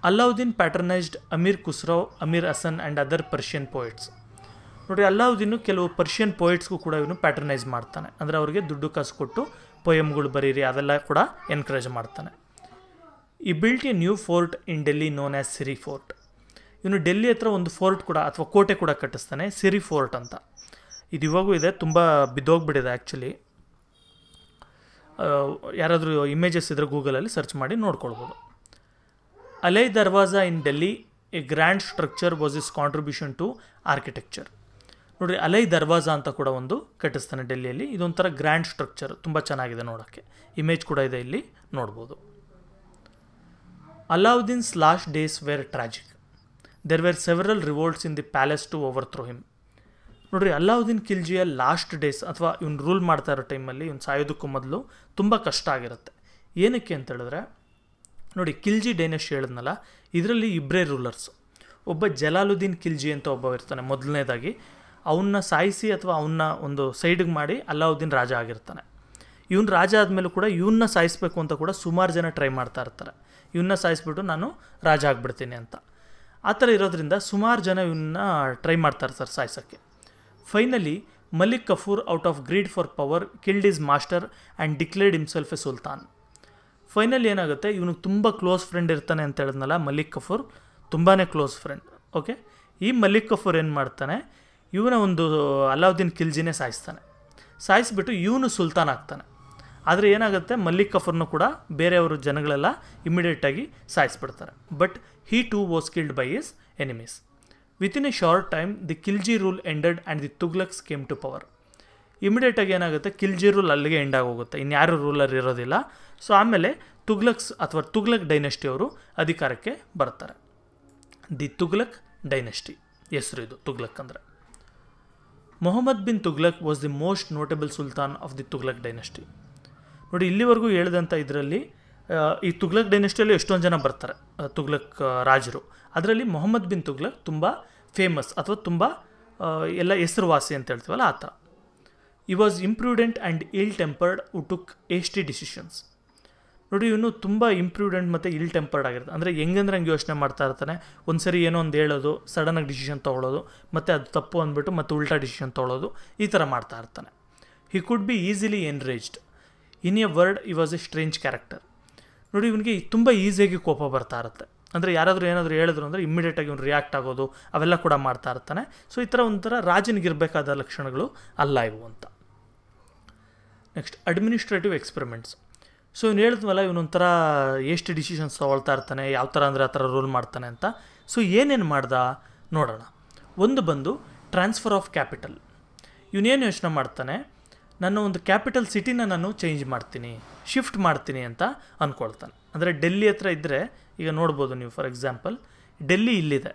Alauddin patronised Amir Khusro, Amir Hasan and other Persian poets. ನೋಡಿರಿ, ಅಲಾವುದ್ದೀನು ಕೆಲವು ಪರ್ಷಿಯನ್ ಪೋಯಿಟ್ಸ್ಗೂ ಕೂಡ ಇವನು ಪ್ಯಾಟರ್ನೈಸ್ ಮಾಡ್ತಾನೆ, ಅಂದರೆ ಅವ್ರಿಗೆ ದುಡ್ಡು ಕಾಸು ಕೊಟ್ಟು ಪೊಯಮ್ಗಳು ಬರೀರಿ ಅದೆಲ್ಲ ಕೂಡ ಎನ್ಕರೇಜ್ ಮಾಡ್ತಾನೆ. ಈ built A new fort in Delhi known as Siri fort. ಇವನು ಡೆಲ್ಲಿ ಹತ್ರ ಒಂದು ಫೋರ್ಟ್ ಕೂಡ ಅಥವಾ ಕೋಟೆ ಕೂಡ ಕಟ್ಟಿಸ್ತಾನೆ, ಸಿರಿ ಫೋರ್ಟ್ ಅಂತ. ಇದು ಇವಾಗೂ ಇದೆ, ತುಂಬ ಬಿದ್ದೋಗ್ಬಿಟ್ಟಿದೆ ಆ್ಯಕ್ಚುಲಿ. ಯಾರಾದರೂ ಇಮೇಜಸ್ ಇದ್ದರೆ ಗೂಗಲಲ್ಲಿ ಸರ್ಚ್ ಮಾಡಿ ನೋಡ್ಕೊಳ್ಬೋದು. Alai Darwaza in Delhi a grand structure was his contribution to architecture. ನೋಡಿರಿ, ಅಲೈ ದರ್ವಾಜಾ ಅಂತ ಕೂಡ ಒಂದು ಕಟ್ಟಿಸ್ತಾನೆ ಡೆಲ್ಲಿಯಲ್ಲಿ. ಇದೊಂಥರ ಗ್ರ್ಯಾಂಡ್ ಸ್ಟ್ರಕ್ಚರ್, ತುಂಬ ಚೆನ್ನಾಗಿದೆ ನೋಡೋಕ್ಕೆ. ಇಮೇಜ್ ಕೂಡ ಇದೆ, ಇಲ್ಲಿ ನೋಡ್ಬೋದು. Alauddin's last days were tragic. There were several revolts in the palace to overthrow him. ನೋಡಿರಿ, ಅಲಾವುದ್ದೀನ್ ಖಿಲ್ಜಿಯ ಲಾಸ್ಟ್ ಡೇಸ್ ಅಥವಾ ಇವ್ನು ರೂಲ್ ಮಾಡ್ತಾ ಇರೋ ಟೈಮಲ್ಲಿ, ಇವ್ನು ಸಾಯೋದಕ್ಕೂ ಮೊದಲು ತುಂಬ ಕಷ್ಟ ಆಗಿರುತ್ತೆ. ಏನಕ್ಕೆ ಅಂತ ಹೇಳಿದ್ರೆ, ನೋಡಿ, ಖಿಲ್ಜಿ ಡೈನೆಸ್ಟಿ ಹೇಳಿದ್ನಲ್ಲ, ಇದರಲ್ಲಿ ಇಬ್ಬರೇ ರೂಲರ್ಸ್. ಒಬ್ಬ ಜಲಾಲುದ್ದೀನ್ ಖಿಲ್ಜಿ ಅಂತ ಒಬ್ಬ ಇರ್ತಾನೆ ಮೊದಲನೇದಾಗಿ. ಅವನ್ನ ಸಾಯಿಸಿ ಅಥವಾ ಅವನ್ನ ಒಂದು ಸೈಡಿಗೆ ಮಾಡಿ ಅಲಾವುದ್ದೀನ್ ರಾಜ ಆಗಿರ್ತಾನೆ. ಇವನು ರಾಜ ಆದಮೇಲೂ ಕೂಡ ಇವನ್ನ ಸಾಯಿಸಬೇಕು ಅಂತ ಕೂಡ ಸುಮಾರು ಜನ ಟ್ರೈ ಮಾಡ್ತಾ ಇರ್ತಾರೆ, ಇವನ್ನ ಸಾಯಿಸ್ಬಿಟ್ಟು ನಾನು ರಾಜ ಆಗಿಬಿಡ್ತೀನಿ ಅಂತ. ಆ ಥರ ಇರೋದ್ರಿಂದ ಸುಮಾರು ಜನ ಇವನ್ನ ಟ್ರೈ ಮಾಡ್ತಾ ಇರ್ತಾರೆ ಸಾಯಿಸೋಕ್ಕೆ. Finally Malik Kafur out of greed for power killed his master and declared himself a sultan. Finally ಏನಾಗುತ್ತೆ, ಇವನಿಗೆ ತುಂಬ ಕ್ಲೋಸ್ ಫ್ರೆಂಡ್ ಇರ್ತಾನೆ ಅಂತ ಹೇಳಿದ್ನಲ್ಲ ಮಲಿಕ್ ಕಾಫೂರ್, ತುಂಬಾ ಕ್ಲೋಸ್ ಫ್ರೆಂಡ್. ಓಕೆ, ಈ ಮಲಿಕ್ ಕಾಫೂರ್ ಏನು ಮಾಡ್ತಾನೆ, ಇವನ ಒಂದು ಅಲಾವುದ್ದೀನ್ ಖಿಲ್ಜಿನೇ ಸಾಯಿಸ್ಬಿಟ್ಟು ಇವನು ಸುಲ್ತಾನ್ ಆಗ್ತಾನೆ. ಆದರೆ ಏನಾಗುತ್ತೆ, ಮಲಿಕ್ ಕಾಫೂರ್ನು ಕೂಡ ಬೇರೆಯವರು ಜನಗಳೆಲ್ಲ ಇಮಿಡಿಯೇಟಾಗಿ ಸಾಯಿಸ್ಬಿಡ್ತಾರೆ. But he too was killed by his enemies. Within a short time the Khilji rule ended and the Tughlaqs came to power. ಇಮಿಡಿಯೇಟಾಗಿ ಏನಾಗುತ್ತೆ, ಖಿಲ್ಜಿ ರೂಲ್ ಅಲ್ಲಿಗೆ ಎಂಡ್ ಆಗೋಗುತ್ತೆ, ಇನ್ಯಾರು ರೂಲರ್ ಇರೋದಿಲ್ಲ. ಸೊ ಆಮೇಲೆ ತುಗ್ಲಕ್ಸ್ ಅಥವಾ ತುಗ್ಲಕ್ ಡೈನೆಸ್ಟಿ ಅವರು ಅಧಿಕಾರಕ್ಕೆ ಬರ್ತಾರೆ. ದಿ ತುಘಲಕ್ ಡೈನೆಸ್ಟಿ ಹೆಸರು ಇದು ತುಘಲಕ್ ಅಂದರೆ. Muhammad bin Tughlaq was the most notable sultan of the Tughlaq dynasty. ನೋಡಿ ಇಲ್ಲಿವರೆಗೂ ಹೇಳಿದಂಥ ಇದರಲ್ಲಿ ಈ ತುಘಲಕ್ ಡೈನೆಸ್ಟಿಯಲ್ಲಿ ಎಷ್ಟೊಂದು ಜನ ಬರ್ತಾರೆ ತುಘಲಕ್ ರಾಜರು. ಅದರಲ್ಲಿ ಮೊಹಮ್ಮದ್ ಬಿನ್ ತುಘಲಕ್ ತುಂಬ ಫೇಮಸ್ ಅಥವಾ ತುಂಬ ಎಲ್ಲ ಹೆಸರುವಾಸಿ ಅಂತ ಹೇಳ್ತೀವಲ್ಲ ಆ ಥರ. ಈ ವಾಸ್ ಇಂಪ್ರೂಡೆಂಟ್ ಆ್ಯಂಡ್ ಇಲ್ ಟೆಂಪರ್ಡ್ ಹು ಟುಕ್ ಏಸ್ಟಿ ಡಿಸಿಷನ್ಸ್. ನೋಡಿ ಇವನು ತುಂಬ ಇಂಪ್ರೂಡೆಂಟ್ ಮತ್ತು ಇಲ್ ಟೆಂಪರ್ಡ್ ಆಗಿರ್ತಾನೆ. ಅಂದರೆ ಹೆಂಗಂದ್ರೆ ಹಂಗೆ ಯೋಚನೆ ಮಾಡ್ತಾ ಇರ್ತಾನೆ. ಒಂದು ಸರಿ ಏನೋ ಒಂದು ಹೇಳೋದು, ಸಡನ್ನಾಗಿ ಡಿಸಿಷನ್ ತೊಗೊಳ್ಳೋದು, ಮತ್ತು ಅದು ತಪ್ಪು ಅಂದ್ಬಿಟ್ಟು ಮತ್ತು ಉಲ್ಟಾ ಡಿಸಿಷನ್ ತೊಗೊಳ್ಳೋದು, ಈ ಥರ ಮಾಡ್ತಾ ಇರ್ತಾನೆ. He could be easily enraged. In a word he was a strange character. ನೋಡಿ ಇವನಿಗೆ ತುಂಬ ಈಸಿಯಾಗಿ ಕೋಪ ಬರ್ತಾ ಇರುತ್ತೆ. ಅಂದರೆ ಯಾರಾದರೂ ಏನಾದರೂ ಹೇಳಿದ್ರು ಅಂದರೆ ಇಮ್ಮಿಡಿಯೇಟಾಗಿ ಇವ್ನು ರಿಯಾಕ್ಟ್ ಆಗೋದು ಅವೆಲ್ಲ ಕೂಡ ಮಾಡ್ತಾ ಇರ್ತಾನೆ. ಸೊ ಈ ಥರ ಒಂಥರ ರಾಜನಿಗಿರಬೇಕಾದ ಲಕ್ಷಣಗಳು ಅಲ್ಲ ಇವು ಅಂತ. Next administrative experiments. ಸೊ ಇವ್ನು ಹೇಳಿದ್ವಲ್ಲ ಇವನೊಂಥರ ಎಷ್ಟು ಡಿಸಿಷನ್ಸ್ ತೊಗೊಳ್ತಾ ಇರ್ತಾನೆ, ಯಾವ ಥರ ಅಂದರೆ ಆ ಥರ ರೂಲ್ ಮಾಡ್ತಾನೆ ಅಂತ. ಸೊ ಏನೇನು ಮಾಡ್ದ ನೋಡೋಣ. ಒಂದು ಬಂದು ಟ್ರಾನ್ಸ್ಫರ್ ಆಫ್ ಕ್ಯಾಪಿಟಲ್. ಇವನೇನು ಯೋಚನೆ ಮಾಡ್ತಾನೆ, ನನ್ನ ಒಂದು ಕ್ಯಾಪಿಟಲ್ ಸಿಟಿನ ನಾನು ಚೇಂಜ್ ಮಾಡ್ತೀನಿ, ಶಿಫ್ಟ್ ಮಾಡ್ತೀನಿ ಅಂತ ಅಂದ್ಕೊಳ್ತಾನೆ. ಅಂದರೆ ಡೆಲ್ಲಿ ಹತ್ರ ಇದ್ದರೆ ಈಗ ನೋಡ್ಬೋದು ನೀವು, ಫಾರ್ ಎಕ್ಸಾಂಪಲ್ ಡೆಲ್ಲಿ ಇಲ್ಲಿದೆ.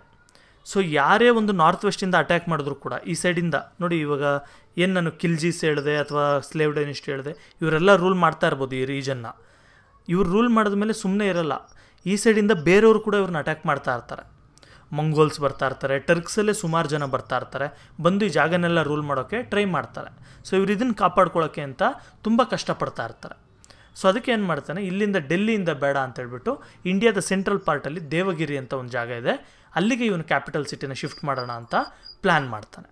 ಸೊ ಯಾರೇ ಒಂದು ನಾರ್ತ್ ವೆಸ್ಟಿಂದ ಅಟ್ಯಾಕ್ ಮಾಡಿದ್ರು ಕೂಡ ಈ ಸೈಡಿಂದ ನೋಡಿ, ಇವಾಗ ಏನು ನಾನು ಕಿಲ್ಜೀಸ್ ಹೇಳಿದೆ ಅಥವಾ ಸ್ಲೇವ್ ಡೈನೆಸ್ಟಿ ಹೇಳಿದೆ, ಇವರೆಲ್ಲ ರೂಲ್ ಮಾಡ್ತಾ ಇರ್ಬೋದು ಈ ರೀಜನ್ನ. ಇವ್ರು ರೂಲ್ ಮಾಡಿದ್ಮೇಲೆ ಸುಮ್ಮನೆ ಇರಲ್ಲ, ಈ ಸೈಡಿಂದ ಬೇರೆಯವರು ಕೂಡ ಇವ್ರನ್ನ ಅಟ್ಯಾಕ್ ಮಾಡ್ತಾ ಇರ್ತಾರೆ. ಮಂಗೋಲ್ಸ್ ಬರ್ತಾ ಇರ್ತಾರೆ, ಟರ್ಕ್ಸಲ್ಲೇ ಸುಮಾರು ಜನ ಬರ್ತಾ ಇರ್ತಾರೆ, ಬಂದು ಈ ಜಾಗನೆಲ್ಲ ರೂಲ್ ಮಾಡೋಕ್ಕೆ ಟ್ರೈ ಮಾಡ್ತಾರೆ. ಸೊ ಇವ್ರು ಇದನ್ನು ಕಾಪಾಡ್ಕೊಳ್ಳೋಕ್ಕೆ ಅಂತ ತುಂಬ ಕಷ್ಟಪಡ್ತಾ ಇರ್ತಾರೆ. ಸೊ ಅದಕ್ಕೆ ಏನು ಮಾಡ್ತಾನೆ, ಇಲ್ಲಿಂದ ಡೆಲ್ಲಿಯಿಂದ ಬೇಡ ಅಂತ ಹೇಳ್ಬಿಟ್ಟು ಇಂಡಿಯಾದ ಸೆಂಟ್ರಲ್ ಪಾರ್ಟಲ್ಲಿ ದೇವಗಿರಿ ಅಂತ ಒಂದು ಜಾಗ ಇದೆ, ಅಲ್ಲಿಗೆ ಇವನು ಕ್ಯಾಪಿಟಲ್ ಸಿಟಿನ ಶಿಫ್ಟ್ ಮಾಡೋಣ ಅಂತ ಪ್ಲ್ಯಾನ್ ಮಾಡ್ತಾನೆ.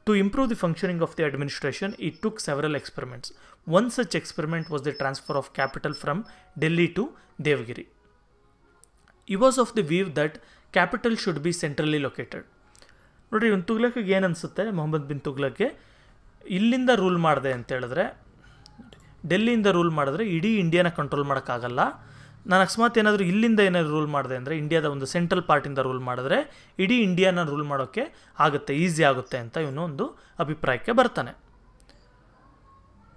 To improve the functioning of the administration he took several experiments. One such experiment was the transfer of capital from Delhi to Devagiri. He was of the view that capital should be centrally located. ನೋಡಿರಿ ಇವನು ತುಘಲಕ್ಗೆ ಏನು ಅನಿಸುತ್ತೆ, ಮೊಹಮ್ಮದ್ ಬಿನ್ ತುಘಲಕ್ಗೆ ಇಲ್ಲಿಂದ ರೂಲ್ ಮಾಡಿದೆ ಅಂತ ಹೇಳಿದ್ರೆ, ಡೆಲ್ಲಿಯಿಂದ ರೂಲ್ ಮಾಡಿದ್ರೆ ಇಡೀ ಇಂಡಿಯಾನ ಕಂಟ್ರೋಲ್ ಮಾಡೋಕ್ಕಾಗಲ್ಲ. ನಾನು ಅಕಸ್ಮಾತ್ ಏನಾದರೂ ಇಲ್ಲಿಂದ ಏನಾದರೂ ರೂಲ್ ಮಾಡಿದೆ ಅಂದರೆ, ಇಂಡಿಯಾದ ಒಂದು ಸೆಂಟ್ರಲ್ ಪಾರ್ಟಿಂದ ರೂಲ್ ಮಾಡಿದ್ರೆ ಇಡೀ ಇಂಡಿಯಾನ ರೂಲ್ ಮಾಡೋಕ್ಕೆ ಆಗುತ್ತೆ, ಈಸಿ ಆಗುತ್ತೆ ಅಂತ ಇವನು ಒಂದು ಅಭಿಪ್ರಾಯಕ್ಕೆ ಬರ್ತಾನೆ.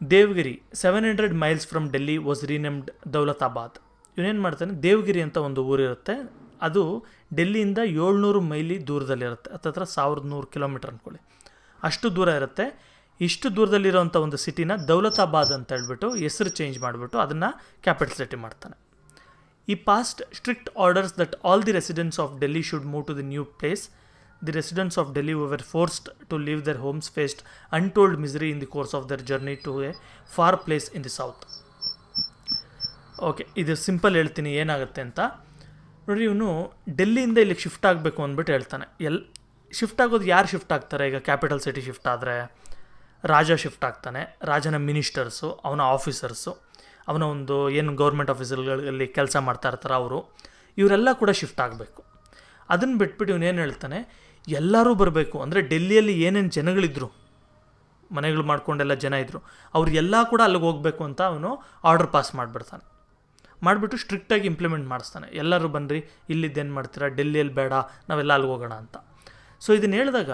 Devagiri 700 miles from Delhi was renamed Daulatabad. ಇವನೇನು ಮಾಡ್ತಾನೆ, ದೇವಗಿರಿ ಅಂತ ಒಂದು ಊರಿರುತ್ತೆ, ಅದು ಡೆಲ್ಲಿಯಿಂದ 700 ಮೈಲಿ ದೂರದಲ್ಲಿರುತ್ತೆ, ಹತ್ತತ್ರ 1100 ಕಿಲೋಮೀಟರ್ ಅಂದ್ಕೊಳ್ಳಿ, ಅಷ್ಟು ದೂರ ಇರುತ್ತೆ. ಇಷ್ಟು ದೂರದಲ್ಲಿರೋಂಥ ಒಂದು ಸಿಟಿನ ದೌಲತಾಬಾದ್ ಅಂತ ಹೇಳ್ಬಿಟ್ಟು ಹೆಸರು ಚೇಂಜ್ ಮಾಡಿಬಿಟ್ಟು ಅದನ್ನು ಕ್ಯಾಪಿಟಲ್ ಸಿಟಿ ಮಾಡ್ತಾನೆ. He passed strict orders that all the residents of Delhi should move to the new place. The residents of Delhi were forced to leave their homes, faced untold misery in the course of their journey to a far place in the south. Okay, ಇದು ಸಿಂಪಲ್ ಹೇಳ್ತೀನಿ ಏನಾಗುತ್ತೆ ಅಂತ. ನೋಡಿ ಇವನು ಡೆಲ್ಲಿಯಿಂದ ಇಲ್ಲಿಗೆ ಶಿಫ್ಟ್ ಆಗಬೇಕು ಅಂದ್ಬಿಟ್ಟು ಹೇಳ್ತಾನೆ. ಶಿಫ್ಟ್ ಆಗೋದು ಯಾರು ಶಿಫ್ಟ್ ಆಗ್ತಾರೆ? ಈಗ ಕ್ಯಾಪಿಟಲ್ ಸಿಟಿ ಶಿಫ್ಟ್ ಆದರೆ ರಾಜ ಶಿಫ್ಟ್ ಆಗ್ತಾನೆ, ರಾಜನ ಮಿನಿಸ್ಟರ್ಸು, ಅವನ ಆಫೀಸರ್ಸು, ಅವನ ಒಂದು ಏನು ಗೌರ್ಮೆಂಟ್ ಆಫೀಸರ್ಗಳಲ್ಲಿ ಕೆಲಸ ಮಾಡ್ತಾ ಇರ್ತಾರೆ ಅವರು, ಇವರೆಲ್ಲ ಕೂಡ ಶಿಫ್ಟ್ ಆಗಬೇಕು. ಅದನ್ನು ಬಿಟ್ಬಿಟ್ಟು ಇವನೇನು ಹೇಳ್ತಾನೆ, ಎಲ್ಲರೂ ಬರಬೇಕು. ಅಂದರೆ ಡೆಲ್ಲಿಯಲ್ಲಿ ಏನೇನು ಜನಗಳಿದ್ರು, ಮನೆಗಳು ಮಾಡ್ಕೊಂಡೆಲ್ಲ ಜನ ಇದ್ದರು, ಅವ್ರಿಗೆಲ್ಲ ಕೂಡ ಅಲ್ಲಿಗೆ ಹೋಗಬೇಕು ಅಂತ ಅವನು ಆರ್ಡರ್ ಪಾಸ್ ಮಾಡಿಬಿಡ್ತಾನೆ. ಮಾಡಿಬಿಟ್ಟು ಸ್ಟ್ರಿಕ್ಟಾಗಿ ಇಂಪ್ಲಿಮೆಂಟ್ ಮಾಡಿಸ್ತಾನೆ. ಎಲ್ಲರೂ ಬನ್ನಿರಿ, ಇಲ್ಲಿದ್ದೇನು ಮಾಡ್ತೀರಾ, ಡೆಲ್ಲಿಯಲ್ಲಿ ಬೇಡ, ನಾವೆಲ್ಲ ಅಲ್ಲಿಗೆ ಹೋಗೋಣ ಅಂತ. ಸೊ ಇದನ್ನು ಹೇಳಿದಾಗ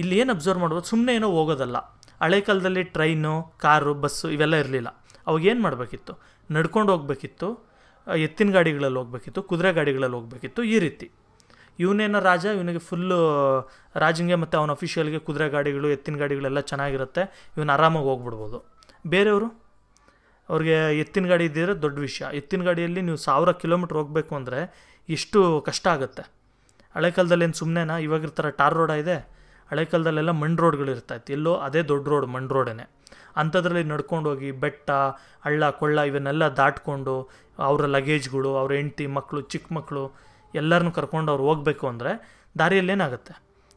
ಇಲ್ಲಿ ಏನು ಅಬ್ಸರ್ವ್ ಮಾಡ್ಬೋದು, ಸುಮ್ಮನೆ ಏನೋ ಹೋಗೋದಲ್ಲ. ಹಳೆ ಕಾಲದಲ್ಲಿ ಟ್ರೈನು, ಕಾರು, ಬಸ್ಸು ಇವೆಲ್ಲ ಇರಲಿಲ್ಲ. ಅವಾಗೇನು ಮಾಡಬೇಕಿತ್ತು, ನಡ್ಕೊಂಡು ಹೋಗ್ಬೇಕಿತ್ತು, ಎತ್ತಿನ ಗಾಡಿಗಳಲ್ಲಿ ಹೋಗ್ಬೇಕಿತ್ತು, ಕುದುರೆ ಗಾಡಿಗಳಲ್ಲಿ ಹೋಗ್ಬೇಕಿತ್ತು, ಈ ರೀತಿ. ಇವನೇನೋ ರಾಜ, ಇವನಿಗೆ ಫುಲ್ಲು ರಾಜಂಗೆ ಮತ್ತು ಅವನ ಅಫಿಷಿಯಲ್ಗೆ ಕುದುರೆ ಗಾಡಿಗಳು, ಎತ್ತಿನ ಗಾಡಿಗಳೆಲ್ಲ ಚೆನ್ನಾಗಿರುತ್ತೆ, ಇವನು ಆರಾಮಾಗಿ ಹೋಗ್ಬಿಡ್ಬೋದು. ಬೇರೆಯವರು ಅವ್ರಿಗೆ ಎತ್ತಿನ ಗಾಡಿ ಇದ್ದಿದ್ರೆ ದೊಡ್ಡ ವಿಷಯ. ಎತ್ತಿನ ಗಾಡಿಯಲ್ಲಿ ನೀವು 1000 ಕಿಲೋಮೀಟ್ರ್ ಹೋಗಬೇಕು ಅಂದರೆ ಎಷ್ಟು ಕಷ್ಟ ಆಗುತ್ತೆ. ಹಳೆ ಕಾಲದಲ್ಲಿ ಏನು ಸುಮ್ಮನೆನಾ, ಇವಾಗಿರ್ತಾರೆ ಟಾರ್ ರೋಡ ಇದೆ, ಹಳೆ ಕಾಲದಲ್ಲೆಲ್ಲ ಮಣ್ಣು ರೋಡ್ಗಳು ಇರ್ತಾಯಿತ್ತು, ಎಲ್ಲೋ ಅದೇ ದೊಡ್ಡ ರೋಡ್, ಮಣ್ಣು ರೋಡೇ. ಅಂಥದ್ರಲ್ಲಿ ನಡ್ಕೊಂಡೋಗಿ ಬೆಟ್ಟ, ಹಳ್ಳ, ಕೊಳ್ಳ ಇವನ್ನೆಲ್ಲ ದಾಟ್ಕೊಂಡು ಅವರ ಲಗೇಜ್ಗಳು, ಅವ್ರ ಹೆಂಡ್ತಿ, ಮಕ್ಕಳು, ಚಿಕ್ಕ ಮಕ್ಕಳು ಎಲ್ಲರನ್ನೂ ಕರ್ಕೊಂಡು ಅವ್ರು ಹೋಗಬೇಕು ಅಂದರೆ ದಾರಿಯಲ್ಲಿ ಏನಾಗುತ್ತೆ?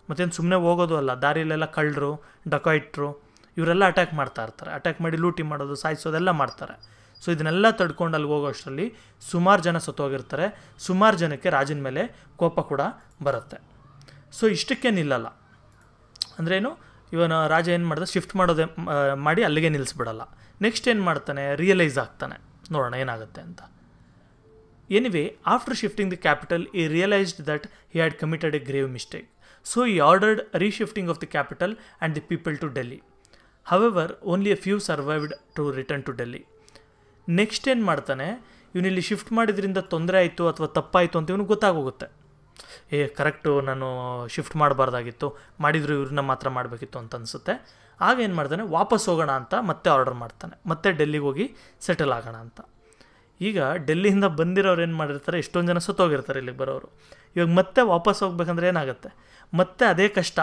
ಮತ್ತೇನು ಸುಮ್ಮನೆ ಹೋಗೋದು ಅಲ್ಲ, ದಾರಿಯಲ್ಲೆಲ್ಲ ಕಳ್ಳರು, ಡಕಾಯಿಟ್ರು ಇವರೆಲ್ಲ ಅಟ್ಯಾಕ್ ಮಾಡ್ತಾ ಇರ್ತಾರೆ. ಅಟ್ಯಾಕ್ ಮಾಡಿ ಲೂಟಿ ಮಾಡೋದು, ಸಾಯಿಸೋದೆಲ್ಲ ಮಾಡ್ತಾರೆ. ಸೊ ಇದನ್ನೆಲ್ಲ ತಡ್ಕೊಂಡು ಅಲ್ಲಿಗೆ ಹೋಗೋ ಅಷ್ಟರಲ್ಲಿ ಸುಮಾರು ಜನ ಸತ್ತೋಗಿರ್ತಾರೆ. ಸುಮಾರು ಜನಕ್ಕೆ ರಾಜನ ಮೇಲೆ ಕೋಪ ಕೂಡ ಬರುತ್ತೆ. ಸೊ ಇಷ್ಟಕ್ಕೆ ನಿಲ್ಲಲ್ಲ. ಅಂದ್ರೇನು, ಇವನ ರಾಜ ಏನು ಮಾಡ್ದೆ, ಶಿಫ್ಟ್ ಮಾಡೋದೇ ಮಾಡಿ ಅಲ್ಲಿಗೆ ನಿಲ್ಲಿಸ್ಬಿಡಲ್ಲ. ನೆಕ್ಸ್ಟ್ ಏನು ಮಾಡ್ತಾನೆ, ರಿಯಲೈಸ್ ಆಗ್ತಾನೆ. ನೋಡೋಣ ಏನಾಗುತ್ತೆ ಅಂತ. Anyway, after shifting the capital he realized that he had committed a grave mistake. So he ordered reshifting of the capital and the people to Delhi. However, only a few survived to return to Delhi. Next ಏನು ಮಾಡ್ತಾನೆ, ಇವನಿಲ್ಲಿ ಶಿಫ್ಟ್ ಮಾಡಿದ್ರಿಂದ ತೊಂದರೆ ಆಯಿತು ಅಥವಾ ತಪ್ಪಾಯಿತು ಅಂತ ಇವನಿಗೆ ಗೊತ್ತಾಗೋಗುತ್ತೆ. ಕರೆಕ್ಟು, ನಾನು ಶಿಫ್ಟ್ ಮಾಡಬಾರ್ದಾಗಿತ್ತು, ಮಾಡಿದ್ರು ಇವ್ರನ್ನ ಮಾತ್ರ ಮಾಡಬೇಕಿತ್ತು ಅಂತ ಅನಿಸುತ್ತೆ. ಆಗ ಏನು ಮಾಡ್ತಾನೆ, ವಾಪಸ್ ಹೋಗೋಣ ಅಂತ ಮತ್ತೆ ಆರ್ಡರ್ ಮಾಡ್ತಾನೆ, ಮತ್ತೆ ಡೆಲ್ಲಿಗೆ ಹೋಗಿ ಸೆಟಲ್ ಆಗೋಣ ಅಂತ. ಈಗ ಡೆಲ್ಲಿಯಿಂದ ಬಂದಿರೋರು ಏನು ಮಾಡಿರ್ತಾರೆ, ಎಷ್ಟೊಂದು ಜನ ಸತ್ತೋಗಿರ್ತಾರೆ ಇಲ್ಲಿಗೆ ಬರೋರು. ಇವಾಗ ಮತ್ತೆ ವಾಪಸ್ ಹೋಗ್ಬೇಕಂದ್ರೆ ಏನಾಗುತ್ತೆ, ಮತ್ತೆ ಅದೇ ಕಷ್ಟ.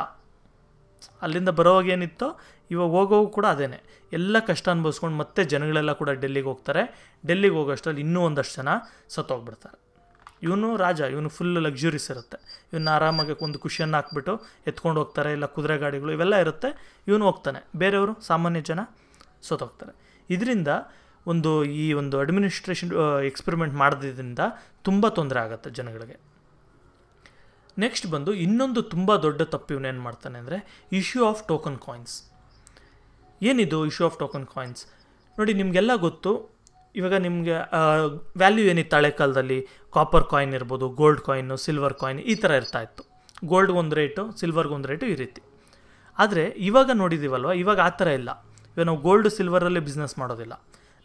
ಅಲ್ಲಿಂದ ಬರೋವಾಗ ಏನಿತ್ತೋ ಇವಾಗ ಹೋಗೋವು ಕೂಡ ಅದೇನೆ, ಎಲ್ಲ ಕಷ್ಟ ಅನುಭವಿಸ್ಕೊಂಡು ಮತ್ತೆ ಜನಗಳೆಲ್ಲ ಕೂಡ ಡೆಲ್ಲಿಗೆ ಹೋಗ್ತಾರೆ. ಡೆಲ್ಲಿಗೆ ಹೋಗೋಷ್ಟರಲ್ಲಿ ಇನ್ನೂ ಒಂದಷ್ಟು ಜನ ಸತ್ತೋಗ್ಬಿಡ್ತಾರೆ. ಇವನು ರಾಜ, ಇವನು ಫುಲ್ ಲಕ್ಸುರೀಸ್ ಇರುತ್ತೆ, ಇವನ್ನ ಆರಾಮಾಗಿ ಒಂದು ಖುಷಿಯನ್ನು ಹಾಕ್ಬಿಟ್ಟು ಎತ್ಕೊಂಡು ಹೋಗ್ತಾರೆ, ಇಲ್ಲ ಕುದುರೆ ಗಾಡಿಗಳು ಇವೆಲ್ಲ ಇರುತ್ತೆ, ಇವನು ಹೋಗ್ತಾನೆ, ಬೇರೆಯವರು ಸಾಮಾನ್ಯ ಜನ ಸತ್ತೋಗ್ತಾರೆ. ಇದರಿಂದ ಈ ಒಂದು ಅಡ್ಮಿನಿಸ್ಟ್ರೇಷನ್ ಎಕ್ಸ್ಪೆರಿಮೆಂಟ್ ಮಾಡೋದ್ರಿಂದ ತುಂಬ ತೊಂದರೆ ಆಗುತ್ತೆ ಜನಗಳಿಗೆ. ನೆಕ್ಸ್ಟ್ ಬಂದು ಇನ್ನೊಂದು ತುಂಬ ದೊಡ್ಡ ತಪ್ಪು ಇವನೇನು ಮಾಡ್ತಾನೆ ಅಂದರೆ ಇಶ್ಯೂ ಆಫ್ ಟೋಕನ್ ಕಾಯಿನ್ಸ್. ಏನಿದು ಇಶ್ಯೂ ಆಫ್ ಟೋಕನ್ ಕಾಯಿನ್ಸ್? ನೋಡಿ, ನಿಮಗೆಲ್ಲ ಗೊತ್ತು, ಇವಾಗ ನಿಮಗೆ ವ್ಯಾಲ್ಯೂ ಏನಿತ್ತು ಹಳೆ ಕಾಲದಲ್ಲಿ, ಕಾಪರ್ ಕಾಯಿನ್ ಇರ್ಬೋದು, ಗೋಲ್ಡ್ ಕಾಯಿನು, ಸಿಲ್ವರ್ ಕಾಯಿನ್ ಈ ಥರ ಇರ್ತಾಯಿತ್ತು. ಗೋಲ್ಡ್ಗೆ ಒಂದು ರೇಟು, ಸಿಲ್ವರ್ಗೆ ರೇಟು ಈ ರೀತಿ. ಆದರೆ ಇವಾಗ ನೋಡಿದ್ದೀವಲ್ವ, ಇವಾಗ ಆ ಥರ ಇಲ್ಲ. ಇವಾಗ ನಾವು ಗೋಲ್ಡ್ ಸಿಲ್ವರಲ್ಲಿ ಬಿಸ್ನೆಸ್ ಮಾಡೋದಿಲ್ಲ.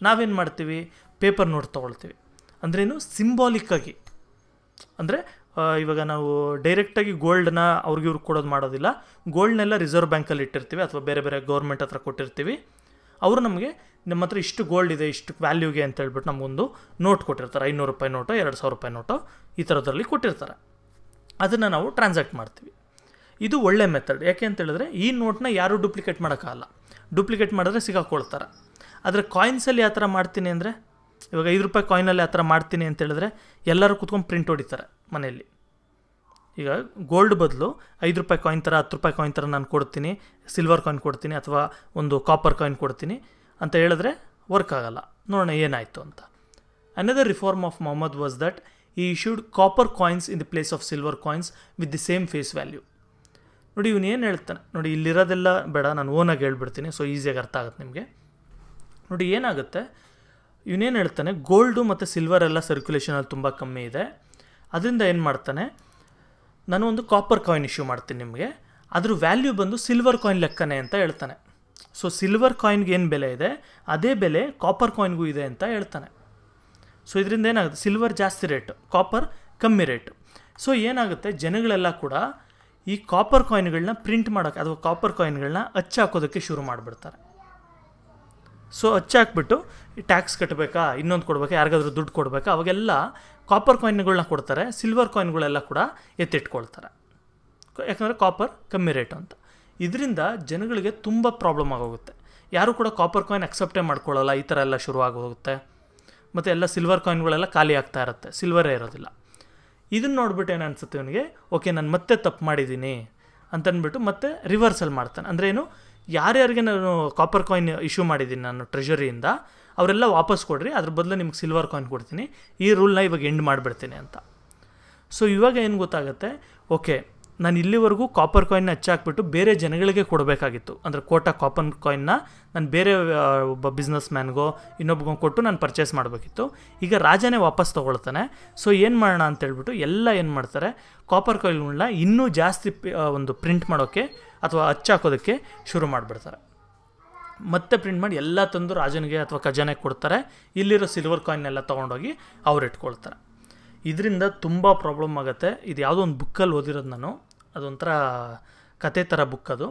ನಾವೇನು ಮಾಡ್ತೀವಿ, ಪೇಪರ್ ನೋಟ್ ತೊಗೊಳ್ತೀವಿ. ಅಂದ್ರೇನು, ಸಿಂಬಾಲಿಕ್ಕಾಗಿ. ಅಂದರೆ ಇವಾಗ ನಾವು ಡೈರೆಕ್ಟಾಗಿ ಗೋಲ್ಡನ್ನ ಇವ್ರಿಗೆ ಕೊಡೋದು ಮಾಡೋದಿಲ್ಲ. ಗೋಲ್ಡ್ನೆಲ್ಲ ರಿಸರ್ವ್ ಬ್ಯಾಂಕಲ್ಲಿ ಇಟ್ಟಿರ್ತೀವಿ ಅಥವಾ ಬೇರೆ ಬೇರೆ ಗೌರ್ಮೆಂಟ್ ಹತ್ರ ಕೊಟ್ಟಿರ್ತೀವಿ. ಅವರು ನಮಗೆ ನಮ್ಮ ಹತ್ರ ಇಷ್ಟು ಗೋಲ್ಡ್ ಇದೆ, ಇಷ್ಟು ವ್ಯಾಲ್ಯೂಗೆ ಅಂತ ಹೇಳ್ಬಿಟ್ಟು ನಮಗೊಂದು ನೋಟ್ ಕೊಟ್ಟಿರ್ತಾರೆ. 500 ರೂಪಾಯಿ ನೋಟು, 2000 ರೂಪಾಯಿ ನೋಟು ಈ ಥರದ್ರಲ್ಲಿ ಕೊಟ್ಟಿರ್ತಾರೆ. ಅದನ್ನು ನಾವು ಟ್ರಾನ್ಸಾಕ್ಟ್ ಮಾಡ್ತೀವಿ. ಇದು ಒಳ್ಳೆ ಮೆಥಡ್. ಯಾಕೆ ಅಂತ ಹೇಳಿದ್ರೆ ಈ ನೋಟ್ನ ಯಾರೂ ಡೂಪ್ಲಿಕೇಟ್ ಮಾಡೋಕ್ಕಾಗಲ್ಲ. ಡೂಪ್ಲಿಕೇಟ್ ಮಾಡಿದ್ರೆ ಸಿಗಾಕೊಳ್ತಾರೆ. ಆದರೆ ಕಾಯಿನ್ಸಲ್ಲಿ ಯಾವ ಥರ ಮಾಡ್ತೀನಿ ಅಂದರೆ, ಇವಾಗ 5 ರೂಪಾಯಿ ಕಾಯಿನಲ್ಲಿ ಆ ಥರ ಮಾಡ್ತೀನಿ ಅಂತ ಹೇಳಿದ್ರೆ ಎಲ್ಲರೂ ಕೂತ್ಕೊಂಡು ಪ್ರಿಂಟ್ ಹೊಡಿತಾರೆ ಮನೆಯಲ್ಲಿ. ಈಗ ಗೋಲ್ಡ್ ಬದಲು 5 ರೂಪಾಯಿ ಕಾಯಿನ್ ಥರ, 10 ರೂಪಾಯಿ ಕಾಯಿನ್ ಥರ ನಾನು ಕೊಡ್ತೀನಿ, ಸಿಲ್ವರ್ ಕಾಯಿನ್ ಕೊಡ್ತೀನಿ ಅಥವಾ ಒಂದು ಕಾಪರ್ ಕಾಯಿನ್ ಕೊಡ್ತೀನಿ ಅಂತ ಹೇಳಿದ್ರೆ ವರ್ಕ್ ಆಗಲ್ಲ. ನೋಡೋಣ ಏನಾಯಿತು ಅಂತ. Another reform of Mohammad was that he issued copper coins in the place of silver coins with the same face value. ನೋಡಿ, ಇವನು ಏನು ಹೇಳ್ತಾನೆ ನೋಡಿ, ಇಲ್ಲಿರೋದೆಲ್ಲ ಬೇಡ, ನಾನು ಓನಾಗಿ ಹೇಳ್ಬಿಡ್ತೀನಿ, ಸೊ ಈಸಿಯಾಗಿ ಅರ್ಥ ಆಗುತ್ತೆ ನಿಮಗೆ. ನೋಡಿ ಏನಾಗುತ್ತೆ, ಇವನೇನು ಹೇಳ್ತಾನೆ, ಗೋಲ್ಡು ಮತ್ತು ಸಿಲ್ವರ್ ಎಲ್ಲ ಸರ್ಕ್ಯುಲೇಷನಲ್ಲಿ ತುಂಬ ಕಮ್ಮಿ ಇದೆ. ಅದರಿಂದ ಏನು ಮಾಡ್ತಾನೆ, ನಾನು ಒಂದು ಕಾಪರ್ ಕಾಯಿನ್ ಇಶ್ಯೂ ಮಾಡ್ತೀನಿ ನಿಮಗೆ, ಅದ್ರ ವ್ಯಾಲ್ಯೂ ಬಂದು ಸಿಲ್ವರ್ ಕಾಯಿನ್ ಲೆಕ್ಕನೇ ಅಂತ ಹೇಳ್ತಾನೆ. ಸೊ ಸಿಲ್ವರ್ ಕಾಯಿನ್ಗೆ ಏನು ಬೆಲೆ ಇದೆ ಅದೇ ಬೆಲೆ ಕಾಪರ್ ಕಾಯಿನ್ಗೂ ಇದೆ ಅಂತ ಹೇಳ್ತಾನೆ. ಸೊ ಇದರಿಂದ ಏನಾಗುತ್ತೆ, ಸಿಲ್ವರ್ ಜಾಸ್ತಿ ರೇಟು, ಕಾಪರ್ ಕಮ್ಮಿ ರೇಟು. ಸೊ ಏನಾಗುತ್ತೆ, ಜನಗಳೆಲ್ಲ ಕೂಡ ಈ ಕಾಪರ್ ಕಾಯಿನ್ಗಳನ್ನ ಪ್ರಿಂಟ್ ಮಾಡೋಕ್ಕೆ ಅಥವಾ ಕಾಪರ್ ಕಾಯಿನ್ಗಳನ್ನ ಹಾಕೋದಕ್ಕೆ ಶುರು ಮಾಡಿಬಿಡ್ತಾರೆ. ಸೊ ಹಾಕ್ಬಿಟ್ಟು ಟ್ಯಾಕ್ಸ್ ಕಟ್ಟಬೇಕಾ, ಇನ್ನೊಂದು ಕೊಡಬೇಕಾ, ಯಾರಿಗಾದ್ರೂ ದುಡ್ಡು ಕೊಡಬೇಕಾ, ಅವಾಗೆಲ್ಲ ಕಾಪರ್ ಕಾಯಿನ್ಗಳನ್ನ ಕೊಡ್ತಾರೆ. ಸಿಲ್ವರ್ ಕಾಯಿನ್ಗಳೆಲ್ಲ ಕೂಡ ಎತ್ತಿಟ್ಕೊಳ್ತಾರೆ, ಯಾಕಂದರೆ ಕಾಪರ್ ಕಮ್ಮಿ ರೇಟು ಅಂತ. ಇದರಿಂದ ಜನಗಳಿಗೆ ತುಂಬ ಪ್ರಾಬ್ಲಮ್ ಆಗೋಗುತ್ತೆ. ಯಾರೂ ಕೂಡ ಕಾಪರ್ ಕಾಯಿನ್ ಅಕ್ಸೆಪ್ಟೇ ಮಾಡ್ಕೊಳ್ಳಲ್ಲ, ಈ ಥರ ಎಲ್ಲ ಶುರುವಾಗೋಗುತ್ತೆ. ಮತ್ತು ಎಲ್ಲ ಸಿಲ್ವರ್ ಕಾಯಿನ್ಗಳೆಲ್ಲ ಖಾಲಿ ಆಗ್ತಾ ಇರುತ್ತೆ, ಸಿಲ್ವರೇ ಇರೋದಿಲ್ಲ. ಇದನ್ನು ನೋಡ್ಬಿಟ್ಟು ಏನು ಅನಿಸುತ್ತೆ ಇವನಿಗೆ, ಓಕೆ ನಾನು ಮತ್ತೆ ತಪ್ಪು ಮಾಡಿದ್ದೀನಿ ಅಂತಂದ್ಬಿಟ್ಟು ಮತ್ತೆ ರಿವರ್ಸಲ್ ಮಾಡ್ತಾನೆ. ಅಂದರೆ ಏನು, ಯಾರ್ಯಾರಿಗೆ ನಾನು ಕಾಪರ್ ಕಾಯಿನ್ ಇಶ್ಯೂ ಮಾಡಿದ್ದೀನಿ ನಾನು ಟ್ರೆಷರಿಯಿಂದ, ಅವರೆಲ್ಲ ವಾಪಸ್ ಕೊಡ್ರಿ, ಅದ್ರ ಬದಲು ನಿಮ್ಗೆ ಸಿಲ್ವರ್ ಕಾಯಿನ್ ಕೊಡ್ತೀನಿ, ಈ ರೂಲ್ನ ಇವಾಗ ಎಂಡ್ ಮಾಡಿಬಿಡ್ತೀನಿ ಅಂತ. ಸೊ ಇವಾಗ ಏನು ಗೊತ್ತಾಗುತ್ತೆ, ಓಕೆ ನಾನು ಇಲ್ಲಿವರೆಗೂ ಕಾಪರ್ ಕಾಯಿನ್ನ ಹಾಕ್ಬಿಟ್ಟು ಬೇರೆ ಜನಗಳಿಗೆ ಕೊಡಬೇಕಾಗಿತ್ತು. ಅಂದರೆ ಕೋಟಾ ಕಾಪರ್ ಕಾಯಿನ್ನ ನಾನು ಬೇರೆ ಒಬ್ಬ ಬಿಸ್ನೆಸ್ ಮ್ಯಾನ್ಗೋ ಇನ್ನೊಬ್ಬಗೋ ಕೊಟ್ಟು ನಾನು ಪರ್ಚೇಸ್ ಮಾಡಬೇಕಿತ್ತು. ಈಗ ರಾಜನೇ ವಾಪಸ್ ತೊಗೊಳ್ತಾನೆ. ಸೊ ಏನು ಮಾಡೋಣ ಅಂತೇಳ್ಬಿಟ್ಟು ಎಲ್ಲ ಏನು ಮಾಡ್ತಾರೆ, ಕಾಪರ್ ಕಾಯಿನ್ಗಳನ್ನ ಇನ್ನೂ ಜಾಸ್ತಿ ಒಂದು ಪ್ರಿಂಟ್ ಮಾಡೋಕ್ಕೆ ಅಥವಾ ಹಾಕೋದಕ್ಕೆ ಶುರು ಮಾಡಿಬಿಡ್ತಾರೆ. ಮತ್ತೆ ಪ್ರಿಂಟ್ ಮಾಡಿ ಎಲ್ಲ ತಂದು ರಾಜನಿಗೆ ಅಥವಾ ಖಜಾನೆಗೆ ಕೊಡ್ತಾರೆ. ಇಲ್ಲಿರೋ ಸಿಲ್ವರ್ ಕಾಯಿನ್ನೆಲ್ಲ ತೊಗೊಂಡೋಗಿ ಅವ್ರು ಇಟ್ಕೊಳ್ತಾರೆ. ಇದರಿಂದ ತುಂಬ ಪ್ರಾಬ್ಲಮ್ ಆಗುತ್ತೆ. ಇದು ಯಾವುದೋ ಒಂದು ಬುಕ್ಕಲ್ಲಿ ಓದಿರೋದು ನಾನು, ಅದೊಂಥರ ಕತೆ ಥರ ಬುಕ್ ಅದು.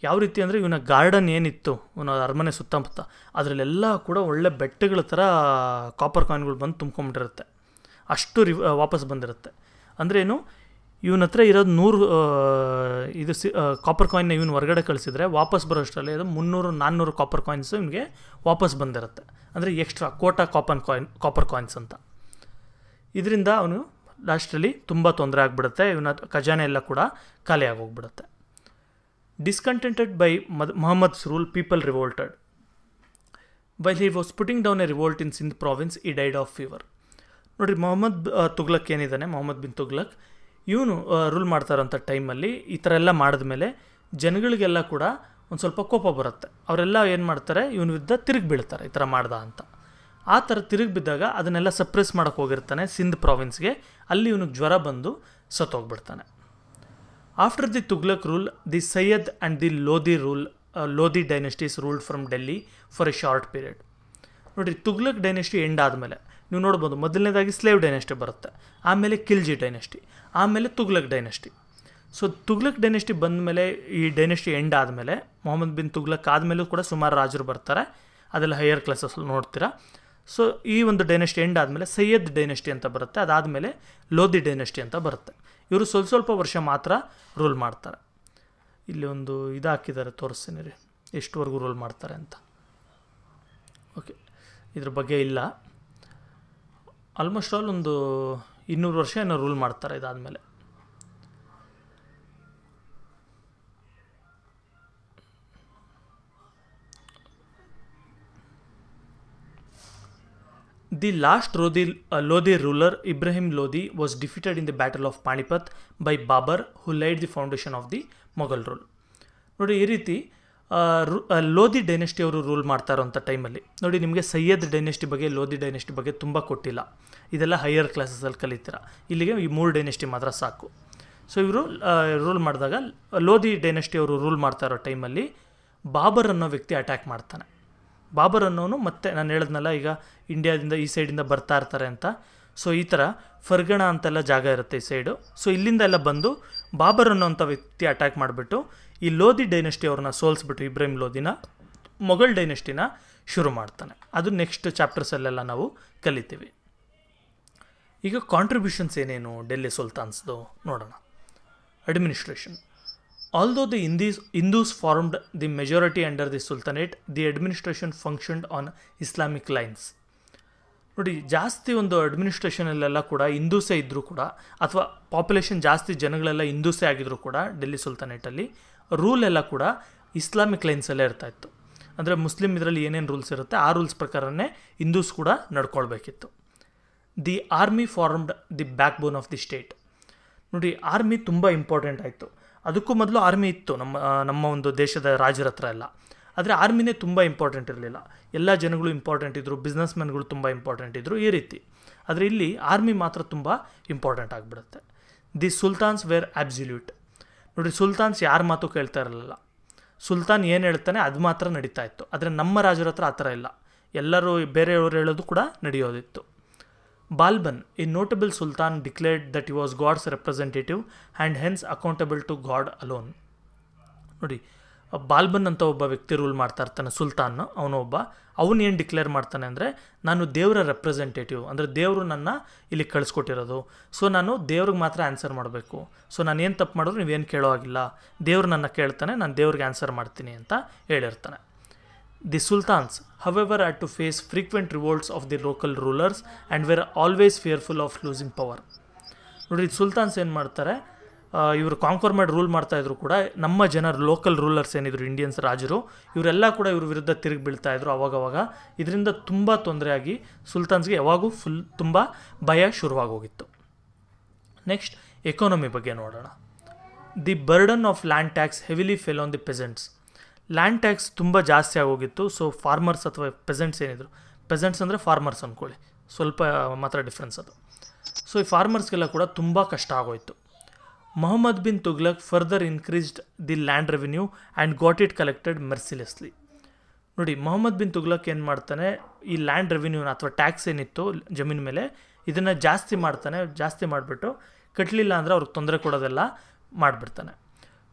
ಯಾವ ರೀತಿ ಅಂದರೆ, ಇವನ ಗಾರ್ಡನ್ ಏನಿತ್ತು, ಇವನ ಅರಮನೆ ಸುತ್ತಮುತ್ತ, ಅದರಲ್ಲೆಲ್ಲ ಕೂಡ ಒಳ್ಳೆ ಬೆಟ್ಟಗಳ ಥರ ಕಾಪರ್ ಕಾಯಿನ್ಗಳು ಬಂದು ತುಂಬ್ಕೊಂಬಿಟ್ಟಿರುತ್ತೆ. ಅಷ್ಟು ವಾಪಸ್ ಬಂದಿರುತ್ತೆ. ಅಂದ್ರೇನು, ಇವನ ಹತ್ರ ಇರೋದು 100 ಕಾಪರ್ ಕಾಯಿನ್ನ ಇವನು ಹೊರಗಡೆ ಕಳಿಸಿದರೆ ವಾಪಸ್ ಬರೋಷ್ಟರಲ್ಲಿ ಅದು 300-400 ಕಾಪರ್ ಕಾಯಿನ್ಸು ಇವನಿಗೆ ವಾಪಸ್ ಬಂದಿರುತ್ತೆ. ಅಂದರೆ ಎಕ್ಸ್ಟ್ರಾ ಕೋಟಾ ಕಾಪರ್ ಕಾಯಿನ್ಸ್ ಅಂತ. ಇದರಿಂದ ಅವನು ಲಾಸ್ಟಲ್ಲಿ ತುಂಬ ತೊಂದರೆ ಆಗಿಬಿಡುತ್ತೆ. ಇವನ ಖಜಾನೆ ಎಲ್ಲ ಕೂಡ ಖಾಲಿ ಆಗೋಗ್ಬಿಡುತ್ತೆ. Discontented by Mohammad's rule, people revolted. While he was putting down a revolt in Sindh province, he died of fever. ನೋಡಿರಿ, ತುಗ್ಲಕ್ ಏನಿದ್ದಾನೆ, ಮೊಹಮ್ಮದ್ ಬಿನ್ ತುಗ್ಲಕ್, ಇವನು ರೂಲ್ ಮಾಡ್ತಾರಂಥ ಟೈಮಲ್ಲಿ ಈ ಥರ ಎಲ್ಲ ಮಾಡಿದ್ಮೇಲೆ ಜನಗಳಿಗೆಲ್ಲ ಕೂಡ ಒಂದು ಸ್ವಲ್ಪ ಕೋಪ ಬರುತ್ತೆ. ಅವರೆಲ್ಲ ಏನು ಮಾಡ್ತಾರೆ, ಇವನ ವಿರುದ್ಧ ತಿರುಗಿ ಬೀಳ್ತಾರೆ, ಈ ಥರ ಮಾಡ್ದ ಅಂತ. ಆ ಥರ ತಿರುಗಿ ಬಿದ್ದಾಗ ಅದನ್ನೆಲ್ಲ ಸಪ್ರೆಸ್ ಮಾಡೋಕ್ಕೆ ಹೋಗಿರ್ತಾನೆ ಸಿಂಧ್ ಪ್ರಾವಿನ್ಸ್ಗೆ. ಅಲ್ಲಿ ಇವನಿಗೆ ಜ್ವರ ಬಂದು ಸತ್ತೋಗ್ಬಿಡ್ತಾನೆ. After the Tughlaq rule, the Sayyid and the Lodhi dynasties ruled from Delhi for a short period. ನೋಡಿರಿ, ತುಗ್ಲಕ್ ಡೈನೆಸ್ಟಿ ಎಂಡ್ ಆದಮೇಲೆ ನೀವು ನೋಡ್ಬೋದು. ಮೊದಲನೇದಾಗಿ ಸ್ಲೇವ್ ಡೈನೆಸ್ಟಿ ಬರುತ್ತೆ, ಆಮೇಲೆ ಖಿಲ್ಜಿ ಡೈನೆಸ್ಟಿ, ಆಮೇಲೆ Tughlaq dynasty. So Tughlaq dynasty ಬಂದ ಮೇಲೆ, ಈ ಡೈನೆಸ್ಟಿ ಎಂಡ್ ಆದಮೇಲೆ, ಮೊಹಮ್ಮದ್ ಬಿನ್ ತುಘಲಕ್ ಆದಮೇಲೂ ಕೂಡ ಸುಮಾರು ರಾಜರು ಬರ್ತಾರೆ, ಅದೆಲ್ಲ ಹೈಯರ್ ಕ್ಲಾಸಸ್ ನೋಡ್ತೀರಾ. ಸೊ ಈ ಒಂದು ಡೈನೆಸ್ಟಿ ಎಂಡ್ ಆದಮೇಲೆ ಸೈಯದ್ ಡೈನೆಸ್ಟಿ ಅಂತ ಬರುತ್ತೆ, ಅದಾದಮೇಲೆ ಲೋಧಿ ಡೈನೆಸ್ಟಿ ಅಂತ ಬರುತ್ತೆ. ಇವರು ಸ್ವಲ್ಪ ವರ್ಷ ಮಾತ್ರ ರೂಲ್ ಮಾಡ್ತಾರೆ. ಇಲ್ಲಿ ಒಂದು ಇದು ಹಾಕಿದ್ದಾರೆ, ತೋರಿಸ್ತೀನಿ ರೀ ಎಷ್ಟುವರೆಗೂ ರೂಲ್ ಮಾಡ್ತಾರೆ ಅಂತ. ಓಕೆ, ಇದ್ರ ಬಗ್ಗೆ ಇಲ್ಲ, ಆಲ್ಮೋಸ್ಟ್ ಆಲ್ ಒಂದು 200 ವರ್ಷ ಏನೋ ರೂಲ್ ಮಾಡ್ತಾರೆ ಇದಾದಮೇಲೆ. The last Lodi ruler, Ibrahim Lodi, was defeated in the Battle of Panipat by Babur, who laid the foundation of the Mughal rule. ನೋಡಿ, ಈ ರೀತಿ ಲೋಧಿ ಡೈನೆಸ್ಟಿ ಅವರು ರೂಲ್ ಮಾಡ್ತಾ ಇರೋಂಥ ಟೈಮಲ್ಲಿ ನೋಡಿ, ನಿಮಗೆ ಸೈಯದ್ ಡೈನೆಸ್ಟಿ ಬಗ್ಗೆ, ಲೋಧಿ ಡೈನೆಸ್ಟಿ ಬಗ್ಗೆ ತುಂಬ ಕೊಟ್ಟಿಲ್ಲ, ಇದೆಲ್ಲ ಹೈಯರ್ ಕ್ಲಾಸಸಲ್ಲಿ ಕಲಿತೀರ. ಇಲ್ಲಿಗೆ ಈ 3 ಡೈನೆಸ್ಟಿ ಮಾತ್ರ ಸಾಕು. ಸೊ ಇವರು ರೂಲ್ ಮಾಡಿದಾಗ, ಲೋಧಿ ಡೈನೆಸ್ಟಿ ಅವರು ರೂಲ್ ಮಾಡ್ತಾ ಇರೋ ಟೈಮಲ್ಲಿ ಬಾಬರ್ ಅನ್ನೋ ವ್ಯಕ್ತಿ ಅಟ್ಯಾಕ್ ಮಾಡ್ತಾನೆ. ಬಾಬರ್ ಅನ್ನೋನು ಮತ್ತೆ ನಾನು ಹೇಳಿದ್ನಲ್ಲ, ಈಗ ಇಂಡಿಯಾದಿಂದ ಈ ಸೈಡಿಂದ ಬರ್ತಾ ಇರ್ತಾರೆ ಅಂತ. ಸೊ ಈ ಥರ ಫರ್ಗಣ ಅಂತೆಲ್ಲ ಜಾಗ ಇರುತ್ತೆ ಈ ಸೈಡು. ಸೊ ಇಲ್ಲಿಂದ ಎಲ್ಲ ಬಂದು ಬಾಬರ್ ಅನ್ನೋಂಥ ವ್ಯಕ್ತಿ ಅಟ್ಯಾಕ್ ಮಾಡಿಬಿಟ್ಟು ಈ ಲೋಧಿ ಡೈನೆಸ್ಟಿ ಅವ್ರನ್ನ ಸೋಲಿಸ್ಬಿಟ್ಟು, ಇಬ್ರಾಹಿಂ ಲೋಧಿನ, ಮೊಘಲ್ ಡೈನೆಸ್ಟಿನ ಶುರು ಮಾಡ್ತಾನೆ. ಅದು ನೆಕ್ಸ್ಟ್ ಚಾಪ್ಟರ್ಸಲ್ಲೆಲ್ಲ ನಾವು ಕಲಿತೀವಿ. ಈಗ ಕಾಂಟ್ರಿಬ್ಯೂಷನ್ಸ್ ಏನೇನು ಡೆಲ್ಲಿ ಸುಲ್ತಾನ್ಸ್ದು ನೋಡೋಣ. Administration. Although the Hindus formed the majority under the Sultanate, the administration functioned on Islamic lines. ನೋಡಿ, ಜಾಸ್ತಿ ಒಂದು ಅಡ್ಮಿನಿಸ್ಟ್ರೇಷನಲ್ಲೆಲ್ಲ ಕೂಡ ಹಿಂದೂಸೇ ಇದ್ದರೂ ಕೂಡ, ಅಥವಾ ಪಾಪ್ಯುಲೇಷನ್ ಜಾಸ್ತಿ ಜನಗಳೆಲ್ಲ ಹಿಂದೂಸೇ ಆಗಿದ್ರು ಕೂಡ, ಡೆಲ್ಲಿ ಸುಲ್ತಾನೇಟಲ್ಲಿ ರೂಲ್ ಎಲ್ಲ ಕೂಡ ಇಸ್ಲಾಮಿಕ್ ಲೈನ್ಸಲ್ಲೇ ಇರ್ತಾಯಿತ್ತು. ಅಂದರೆ ಮುಸ್ಲಿಮ್ ಇದರಲ್ಲಿ ಏನೇನು ರೂಲ್ಸ್ ಇರುತ್ತೆ ಆ ರೂಲ್ಸ್ ಪ್ರಕಾರನೇ ಹಿಂದೂಸ್ ಕೂಡ ನಡ್ಕೊಳ್ಬೇಕಿತ್ತು. The army formed the backbone of the state. ನೋಡಿ, ಆರ್ಮಿ ತುಂಬ ಇಂಪಾರ್ಟೆಂಟ್ ಆಯಿತು. ಅದಕ್ಕೂ ಮೊದಲು ಆರ್ಮಿ ಇತ್ತು ನಮ್ಮ ಒಂದು ದೇಶದ ರಾಜರ ಹತ್ರ ಎಲ್ಲ, ಆದರೆ ಆರ್ಮಿನೇ ತುಂಬ ಇಂಪಾರ್ಟೆಂಟ್ ಇರಲಿಲ್ಲ. ಎಲ್ಲ ಜನಗಳು ಇಂಪಾರ್ಟೆಂಟ್ ಇದ್ದರು, ಬಿಸ್ನೆಸ್ ಮೆನ್ಗಳು ತುಂಬ ಇಂಪಾರ್ಟೆಂಟ್ ಇದ್ದರು, ಈ ರೀತಿ. ಆದರೆ ಇಲ್ಲಿ ಆರ್ಮಿ ಮಾತ್ರ ತುಂಬ ಇಂಪಾರ್ಟೆಂಟ್ ಆಗಿಬಿಡುತ್ತೆ. The sultans were absolute. ನೋಡಿ, ಸುಲ್ತಾನ್ಸ್ ಯಾರ ಮಾತು ಕೇಳ್ತಾ ಇರಲಿಲ್ಲ, ಸುಲ್ತಾನ್ ಏನು ಹೇಳ್ತಾನೆ ಅದು ಮಾತ್ರ ನಡೀತಾ ಇತ್ತು. ಆದರೆ ನಮ್ಮ ರಾಜರ ಹತ್ರ ಆ ಥರ ಇಲ್ಲ, ಎಲ್ಲರೂ ಬೇರೆಯವರು ಹೇಳೋದು ಕೂಡ ನಡೆಯೋದಿತ್ತು. Balban, a notable sultan, declared that he was God's representative and hence accountable to God alone. ನೋಡಿ, ಬಾಲ್ಬನ್ ಅಂತ ಒಬ್ಬ ವ್ಯಕ್ತಿ ರೂಲ್ ಮಾಡ್ತಾ ಇರ್ತಾನೆ, ಸುಲ್ತಾನ್ ಅವನು ಏನು ಡಿಕ್ಲೇರ್ ಮಾಡ್ತಾನೆ ಅಂದರೆ, ನಾನು ದೇವರ ರೆಪ್ರೆಸೆಂಟೇಟಿವ್, ಅಂದರೆ ದೇವರು ನನ್ನ ಇಲ್ಲಿ ಕಳಿಸ್ಕೊಟ್ಟಿರೋದು, ಸೊ ನಾನು ದೇವ್ರಿಗೆ ಮಾತ್ರ ಆನ್ಸರ್ ಮಾಡಬೇಕು, ಸೊ ನಾನು ಏನು ತಪ್ಪು ಮಾಡಿದ್ರು ನೀವೇನು ಕೇಳೋ ಆಗಿಲ್ಲ, ದೇವ್ರು ನನ್ನ ಕೇಳ್ತಾನೆ, ನಾನು ದೇವ್ರಿಗೆ ಆನ್ಸರ್ ಮಾಡ್ತೀನಿ ಅಂತ ಹೇಳಿರ್ತಾನೆ. The sultans, however, had to face frequent revolts of the local rulers and were always fearful of losing power. ನೋಡಿ, ಸುಲ್ತಾನ್ಸ್ ಏನು ಮಾಡ್ತಾರೆ, ಇವರು ಕಾಂಕ್ವರ್ ಮಾಡಿ ರೂಲ್ ಮಾಡ್ತಾಯಿದ್ರು ಕೂಡ, ನಮ್ಮ ಜನರು ಲೋಕಲ್ ರೂಲರ್ಸ್ ಏನಿದ್ರು ಇಂಡಿಯನ್ಸ್ ರಾಜರು, ಇವರೆಲ್ಲ ಕೂಡ ಇವ್ರ ವಿರುದ್ಧ ತಿರುಗಿ ಬೀಳ್ತಾಯಿದ್ರು ಅವಾಗವಾಗ. ಇದರಿಂದ ತುಂಬ ತೊಂದರೆಯಾಗಿ ಸುಲ್ತಾನ್ಸ್ಗೆ ಯಾವಾಗೂ ತುಂಬ ಭಯ ಶುರುವಾಗೋಗಿತ್ತು. ನೆಕ್ಸ್ಟ್, ಎಕಾನಮಿ ಬಗ್ಗೆ ನೋಡೋಣ. The burden of land tax heavily fell on the peasants. Land tax ತುಂಬ ಜಾಸ್ತಿ ಆಗೋಗಿತ್ತು. ಸೊ ಫಾರ್ಮರ್ಸ್ ಅಥವಾ ಪೆಸೆಂಟ್ಸ್ ಏನಿದ್ರು, ಪೆಸೆಂಟ್ಸ್ ಅಂದರೆ ಫಾರ್ಮರ್ಸ್ ಅಂದ್ಕೊಳ್ಳಿ, ಸ್ವಲ್ಪ ಮಾತ್ರ ಡಿಫ್ರೆನ್ಸ್ ಅದು. ಸೊ ಈ ಫಾರ್ಮರ್ಸ್ಗೆಲ್ಲ ಕೂಡ ತುಂಬ ಕಷ್ಟ ಆಗೋಯಿತು. Mohammad bin Tughlaq further increased the land revenue and got it collected mercilessly. ನೋಡಿ, ಮೊಹಮ್ಮದ್ ಬಿನ್ ತುಘಲಕ್ ಏನು ಮಾಡ್ತಾನೆ, ಈ ಲ್ಯಾಂಡ್ ರೆವಿನ್ಯೂನ ಅಥವಾ ಟ್ಯಾಕ್ಸ್ ಏನಿತ್ತು ಜಮೀನ್ ಮೇಲೆ, ಇದನ್ನು ಜಾಸ್ತಿ ಮಾಡಿಬಿಟ್ಟು ಕಟ್ಟಲಿಲ್ಲ ಅಂದರೆ ಅವ್ರಿಗೆ ತೊಂದರೆ ಕೊಡೋದೆಲ್ಲ ಮಾಡಿಬಿಡ್ತಾನೆ.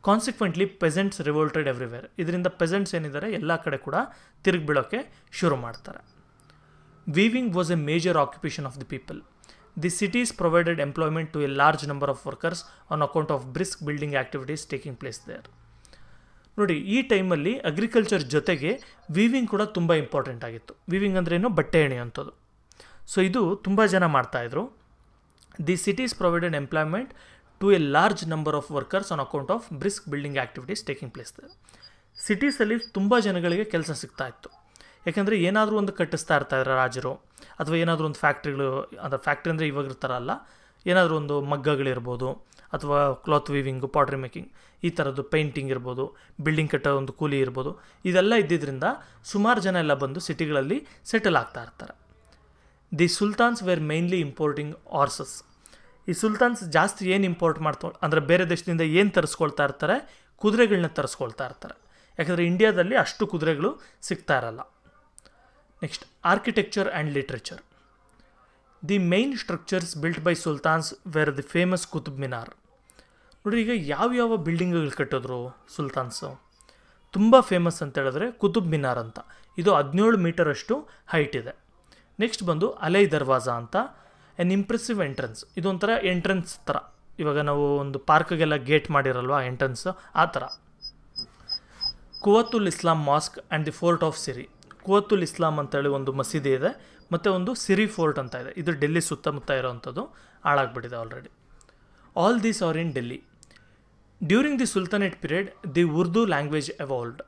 Consequently ಪೆಸೆಂಟ್ಸ್ ರಿವೋಲ್ಟೆಡ್ everywhere. ಇದರಿಂದ ಪೆಸೆಂಟ್ಸ್ ಏನಿದ್ದಾರೆ ಎಲ್ಲ ಕಡೆ ಕೂಡ ತಿರುಗಿ ಬೀಳೋಕ್ಕೆ ಶುರು ಮಾಡ್ತಾರೆ. Weaving was a major occupation of the people. The cities provided employment to a large number of workers on account of brisk building activities taking place there. ನೋಡಿ, ಈ ಟೈಮಲ್ಲಿ ಅಗ್ರಿಕಲ್ಚರ್ ಜೊತೆಗೆ ವೀವಿಂಗ್ ಕೂಡ ತುಂಬ ಇಂಪಾರ್ಟೆಂಟ್ ಆಗಿತ್ತು. ವೀವಿಂಗ್ ಅಂದ್ರೇನು, ಬಟ್ಟೆ ಹೆಣೆಯುವಂಥದ್ದು. ಸೊ ಇದು ತುಂಬ ಜನ ಮಾಡ್ತಾಯಿದ್ರು. The cities provided employment to a large number of workers on account of brisk building activities taking place there. ಸಿಟೀಸಲ್ಲಿ ತುಂಬ ಜನಗಳಿಗೆ ಕೆಲಸ ಸಿಗ್ತಾ ಇತ್ತು. ಯಾಕೆಂದರೆ ಏನಾದರೂ ಒಂದು ಕಟ್ಟಿಸ್ತಾ ಇರ್ತಾಯಿದ್ರು ರಾಜರು, ಅಥವಾ ಏನಾದರೂ ಒಂದು ಫ್ಯಾಕ್ಟ್ರಿಗಳು, ಅಂದರೆ ಫ್ಯಾಕ್ಟ್ರಿ ಅಂದರೆ ಇವಾಗ ಇರ್ತಾರಲ್ಲ, ಏನಾದರೂ ಒಂದು ಮಗ್ಗಗಳಿರ್ಬೋದು, ಅಥವಾ ಕ್ಲಾತ್ ವೀವಿಂಗು, ಪಾಟ್ರಿ ಮೇಕಿಂಗ್, ಈ ಥರದ್ದು ಪೇಂಟಿಂಗ್ ಇರ್ಬೋದು, ಬಿಲ್ಡಿಂಗ್ ಕಟ್ಟೋ ಒಂದು ಕೂಲಿ ಇರ್ಬೋದು, ಇದೆಲ್ಲ ಇದ್ದಿದ್ದರಿಂದ ಸುಮಾರು ಜನ ಎಲ್ಲ ಬಂದು ಸಿಟಿಗಳಲ್ಲಿ ಸೆಟಲ್ ಆಗ್ತಾ ಇರ್ತಾರೆ. The sultans were mainly importing horses. ಈ ಸುಲ್ತಾನ್ಸ್ ಜಾಸ್ತಿ ಏನು ಇಂಪೋರ್ಟ್ ಅಂದರೆ ಬೇರೆ ದೇಶದಿಂದ ಏನು ತರಿಸ್ಕೊಳ್ತಾ ಇರ್ತಾರೆ, ಕುದುರೆಗಳನ್ನ ತರಿಸ್ಕೊಳ್ತಾ ಇರ್ತಾರೆ. ಯಾಕಂದರೆ ಇಂಡಿಯಾದಲ್ಲಿ ಅಷ್ಟು ಕುದುರೆಗಳು ಸಿಗ್ತಾ ಇರಲ್ಲ. Next, architecture and literature. The main structures built by sultans were the famous Qutub Minar. ನೋಡಿರಿ, ಈಗ ಯಾವ್ಯಾವ ಬಿಲ್ಡಿಂಗ್ಗಳು ಕಟ್ಟಿದ್ರು ಸುಲ್ತಾನ್ಸು? ತುಂಬ ಫೇಮಸ್ ಅಂತ ಹೇಳಿದ್ರೆ ಕುತುಬ್ ಮಿನಾರ್ ಅಂತ, ಇದು 17 ಮೀಟರಷ್ಟು ಹೈಟ್ ಇದೆ. ನೆಕ್ಸ್ಟ್ ಬಂದು ಅಲೈ ದರ್ವಾಜಾ ಅಂತ, ಎನ್ ಇಂಪ್ರೆಸಿವ್ ಎಂಟ್ರೆನ್ಸ್, ಇದೊಂಥರ ಎಂಟ್ರೆನ್ಸ್ ಥರ, ಇವಾಗ ನಾವು ಒಂದು ಪಾರ್ಕ್ಗೆಲ್ಲ ಗೇಟ್ ಮಾಡಿರಲ್ವ ಎಂಟ್ರೆನ್ಸ್, ಆ ಥರ. Quwwatul Islam mosque and the fort of Siri. Quwwatul Islam ಅಂತೇಳಿ ಒಂದು ಮಸೀದಿ ಇದೆ, ಮತ್ತು ಒಂದು ಸಿರಿ ಫೋರ್ಟ್ ಅಂತ ಇದೆ, ಇದು ಡೆಲ್ಲಿ ಸುತ್ತಮುತ್ತ ಇರೋವಂಥದ್ದು, ಹಾಳಾಗ್ಬಿಟ್ಟಿದೆ already. All these are in Delhi. During the sultanate period the Urdu language evolved.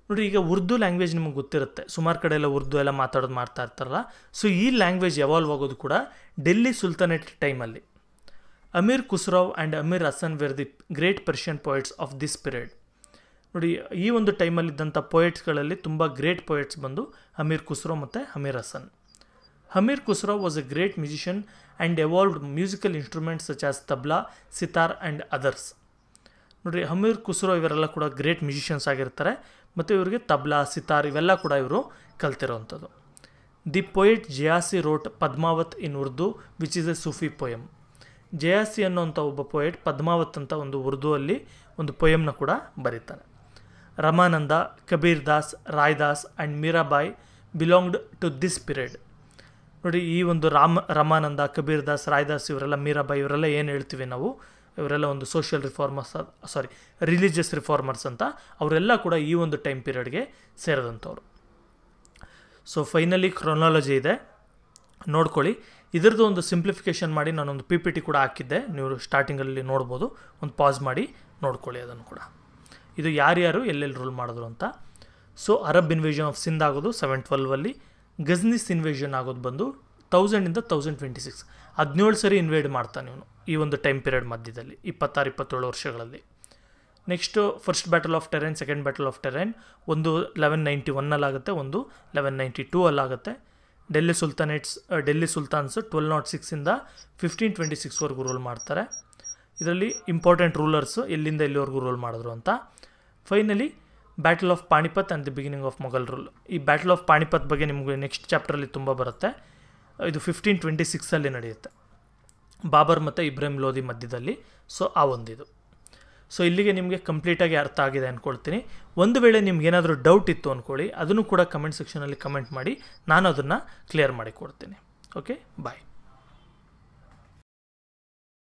ನೋಡಿ, ಈಗ ಉರ್ದು ಲ್ಯಾಂಗ್ವೇಜ್ ನಿಮಗೆ ಗೊತ್ತಿರುತ್ತೆ, ಸುಮಾರು ಕಡೆ ಎಲ್ಲ ಉರ್ದು ಎಲ್ಲ ಮಾಡ್ತಾ ಇರ್ತಾರಲ್ಲ, ಸೊ ಈ ಲ್ಯಾಂಗ್ವೇಜ್ ಎವಾಲ್ವ್ ಆಗೋದು ಕೂಡ ಡೆಲ್ಲಿ ಸುಲ್ತಾನೇಟ್ ಟೈಮಲ್ಲಿ. Amir Khusrau and Amir Hasan were the great Persian poets of this period. ನೋಡಿ, ಈ ಒಂದು ಟೈಮಲ್ಲಿದ್ದಂಥ ಪೊಯಿಟ್ಸ್ಗಳಲ್ಲಿ ತುಂಬ ಗ್ರೇಟ್ ಪೊಯಿಟ್ಸ್ ಬಂದು ಅಮೀರ್ ಖುಸ್ರಾವ್ ಮತ್ತು Amir Hasan. Amir Khusrau was a great musician and evolved musical instruments such as tabla, sitar and others. ನೋಡಿರಿ, ಅಮೀರ್ ಖುಸ್ರೋ ಇವರೆಲ್ಲ ಕೂಡ ಗ್ರೇಟ್ ಮ್ಯೂಸಿಷಿಯನ್ಸ್ ಆಗಿರ್ತಾರೆ, ಮತ್ತು ಇವರಿಗೆ ತಬ್ಲಾ, ಸಿತಾರ್ ಇವೆಲ್ಲ ಕೂಡ ಇವರು ಕಲ್ತಿರೋವಂಥದ್ದು. The poet Jayasi wrote Padmavat in Urdu which is a Sufi poem. Jayasi ಅನ್ನೋಂಥ ಒಬ್ಬ ಪೊಯಿಟ್ ಪದ್ಮಾವತ್ ಅಂತ ಒಂದು ಉರ್ದುವಲ್ಲಿ ಒಂದು ಪೊಯಮ್ನ ಕೂಡ ಬರೀತಾನೆ. Ramananda, Kabir Das, Raidas and Mirabai belonged to this period. ನೋಡಿ, ಈ ಒಂದು ರಮಾನಂದ, ಕಬೀರ್ ದಾಸ್, ರಾಯ್ದಾಸ್ ಇವರೆಲ್ಲ, ಮೀರಾಬಾಯಿ ಇವರೆಲ್ಲ ಏನು ಹೇಳ್ತೀವಿ ನಾವು, ಇವರೆಲ್ಲ ಒಂದು ಸೋಷಿಯಲ್ ರಿಫಾರ್ಮರ್ಸ್, ರಿಲಿಜಿಯಸ್ ರಿಫಾರ್ಮರ್ಸ್ ಅಂತ, ಅವರೆಲ್ಲ ಕೂಡ ಈ ಒಂದು ಟೈಮ್ ಪೀರಿಯಡ್ಗೆ ಸೇರಿದಂಥವ್ರು. ಸೊ ಫೈನಲಿ ಕ್ರೊನಾಲಜಿ ಇದೆ, ನೋಡ್ಕೊಳ್ಳಿ. ಇದರದ್ದು ಒಂದು ಸಿಂಪ್ಲಿಫಿಕೇಷನ್ ಮಾಡಿ ನಾನೊಂದು PPT ಕೂಡ ಹಾಕಿದ್ದೆ, ನೀವು ಸ್ಟಾರ್ಟಿಂಗಲ್ಲಿ ನೋಡ್ಬೋದು, ಒಂದು ಪಾಸ್ ಮಾಡಿ ನೋಡ್ಕೊಳ್ಳಿ ಅದನ್ನು ಕೂಡ. ಇದು ಯಾರ್ಯಾರು ಎಲ್ಲೆಲ್ಲಿ ರೂಲ್ ಮಾಡಿದ್ರು ಅಂತ. So Arab invasion of Sindh ಆಗೋದು 712ಅಲ್ಲಿ, ಗಜ್ನಿಸ್ ಇನ್ವೇಷನ್ ಆಗೋದು ಬಂದು 1000 to 1026, 17 ಸರಿ ಇನ್ವೇಡ್ ಮಾಡ್ತಾನೆ ಇವನು ಈ ಒಂದು ಟೈಮ್ ಪೀರಿಯಡ್ ಮಧ್ಯದಲ್ಲಿ, 26-27 ವರ್ಷಗಳಲ್ಲಿ. Next first battle of terrain, second battle of terrain, ಒಂದು 1191ಅಲ್ಲಾಗುತ್ತೆ, ಒಂದು 1192ಅಲ್ಲಾಗುತ್ತೆ. ಡೆಲ್ಲಿ ಸುಲ್ತಾನ್ಸ್ 1206ಇಂದ 1526ವರೆಗೂ ರೂಲ್ ಮಾಡ್ತಾರೆ. ಇದರಲ್ಲಿ ಇಂಪಾರ್ಟೆಂಟ್ ರೂಲರ್ಸು ಎಲ್ಲಿಂದ ಎಲ್ಲಿವರೆಗೂ ರೂಲ್ ಮಾಡಿದ್ರು ಅಂತ. Finally battle of Panipat and the beginning of Mughal rule. ಈ ಬ್ಯಾಟಲ್ ಆಫ್ ಪಾಣಿಪತ್ ಬಗ್ಗೆ ನಿಮಗೆ ನೆಕ್ಸ್ಟ್ ಚಾಪ್ಟ್ರಲ್ಲಿ ತುಂಬ ಬರುತ್ತೆ. ಇದು 1526ಅಲ್ಲಿ ನಡೆಯುತ್ತೆ, ಬಾಬರ್ ಮತ್ತು ಇಬ್ರಾಹಿಂ ಲೋಧಿ ಮಧ್ಯದಲ್ಲಿ. ಸೊ ಆ ಒಂದಿದು. ಸೊ ಇಲ್ಲಿಗೆ ನಿಮಗೆ ಕಂಪ್ಲೀಟಾಗಿ ಅರ್ಥ ಆಗಿದೆ ಅಂದ್ಕೊಳ್ತೀನಿ. ಒಂದು ವೇಳೆ ನಿಮ್ಗೇನಾದರೂ ಡೌಟ್ ಇತ್ತು ಅಂದ್ಕೊಳ್ಳಿ, ಅದನ್ನು ಕೂಡ ಕಮೆಂಟ್ ಸೆಕ್ಷನಲ್ಲಿ ಕಮೆಂಟ್ ಮಾಡಿ, ನಾನು ಅದನ್ನು ಕ್ಲಿಯರ್ ಮಾಡಿ ಕೊಡ್ತೀನಿ. ಓಕೆ, ಬಾಯ್.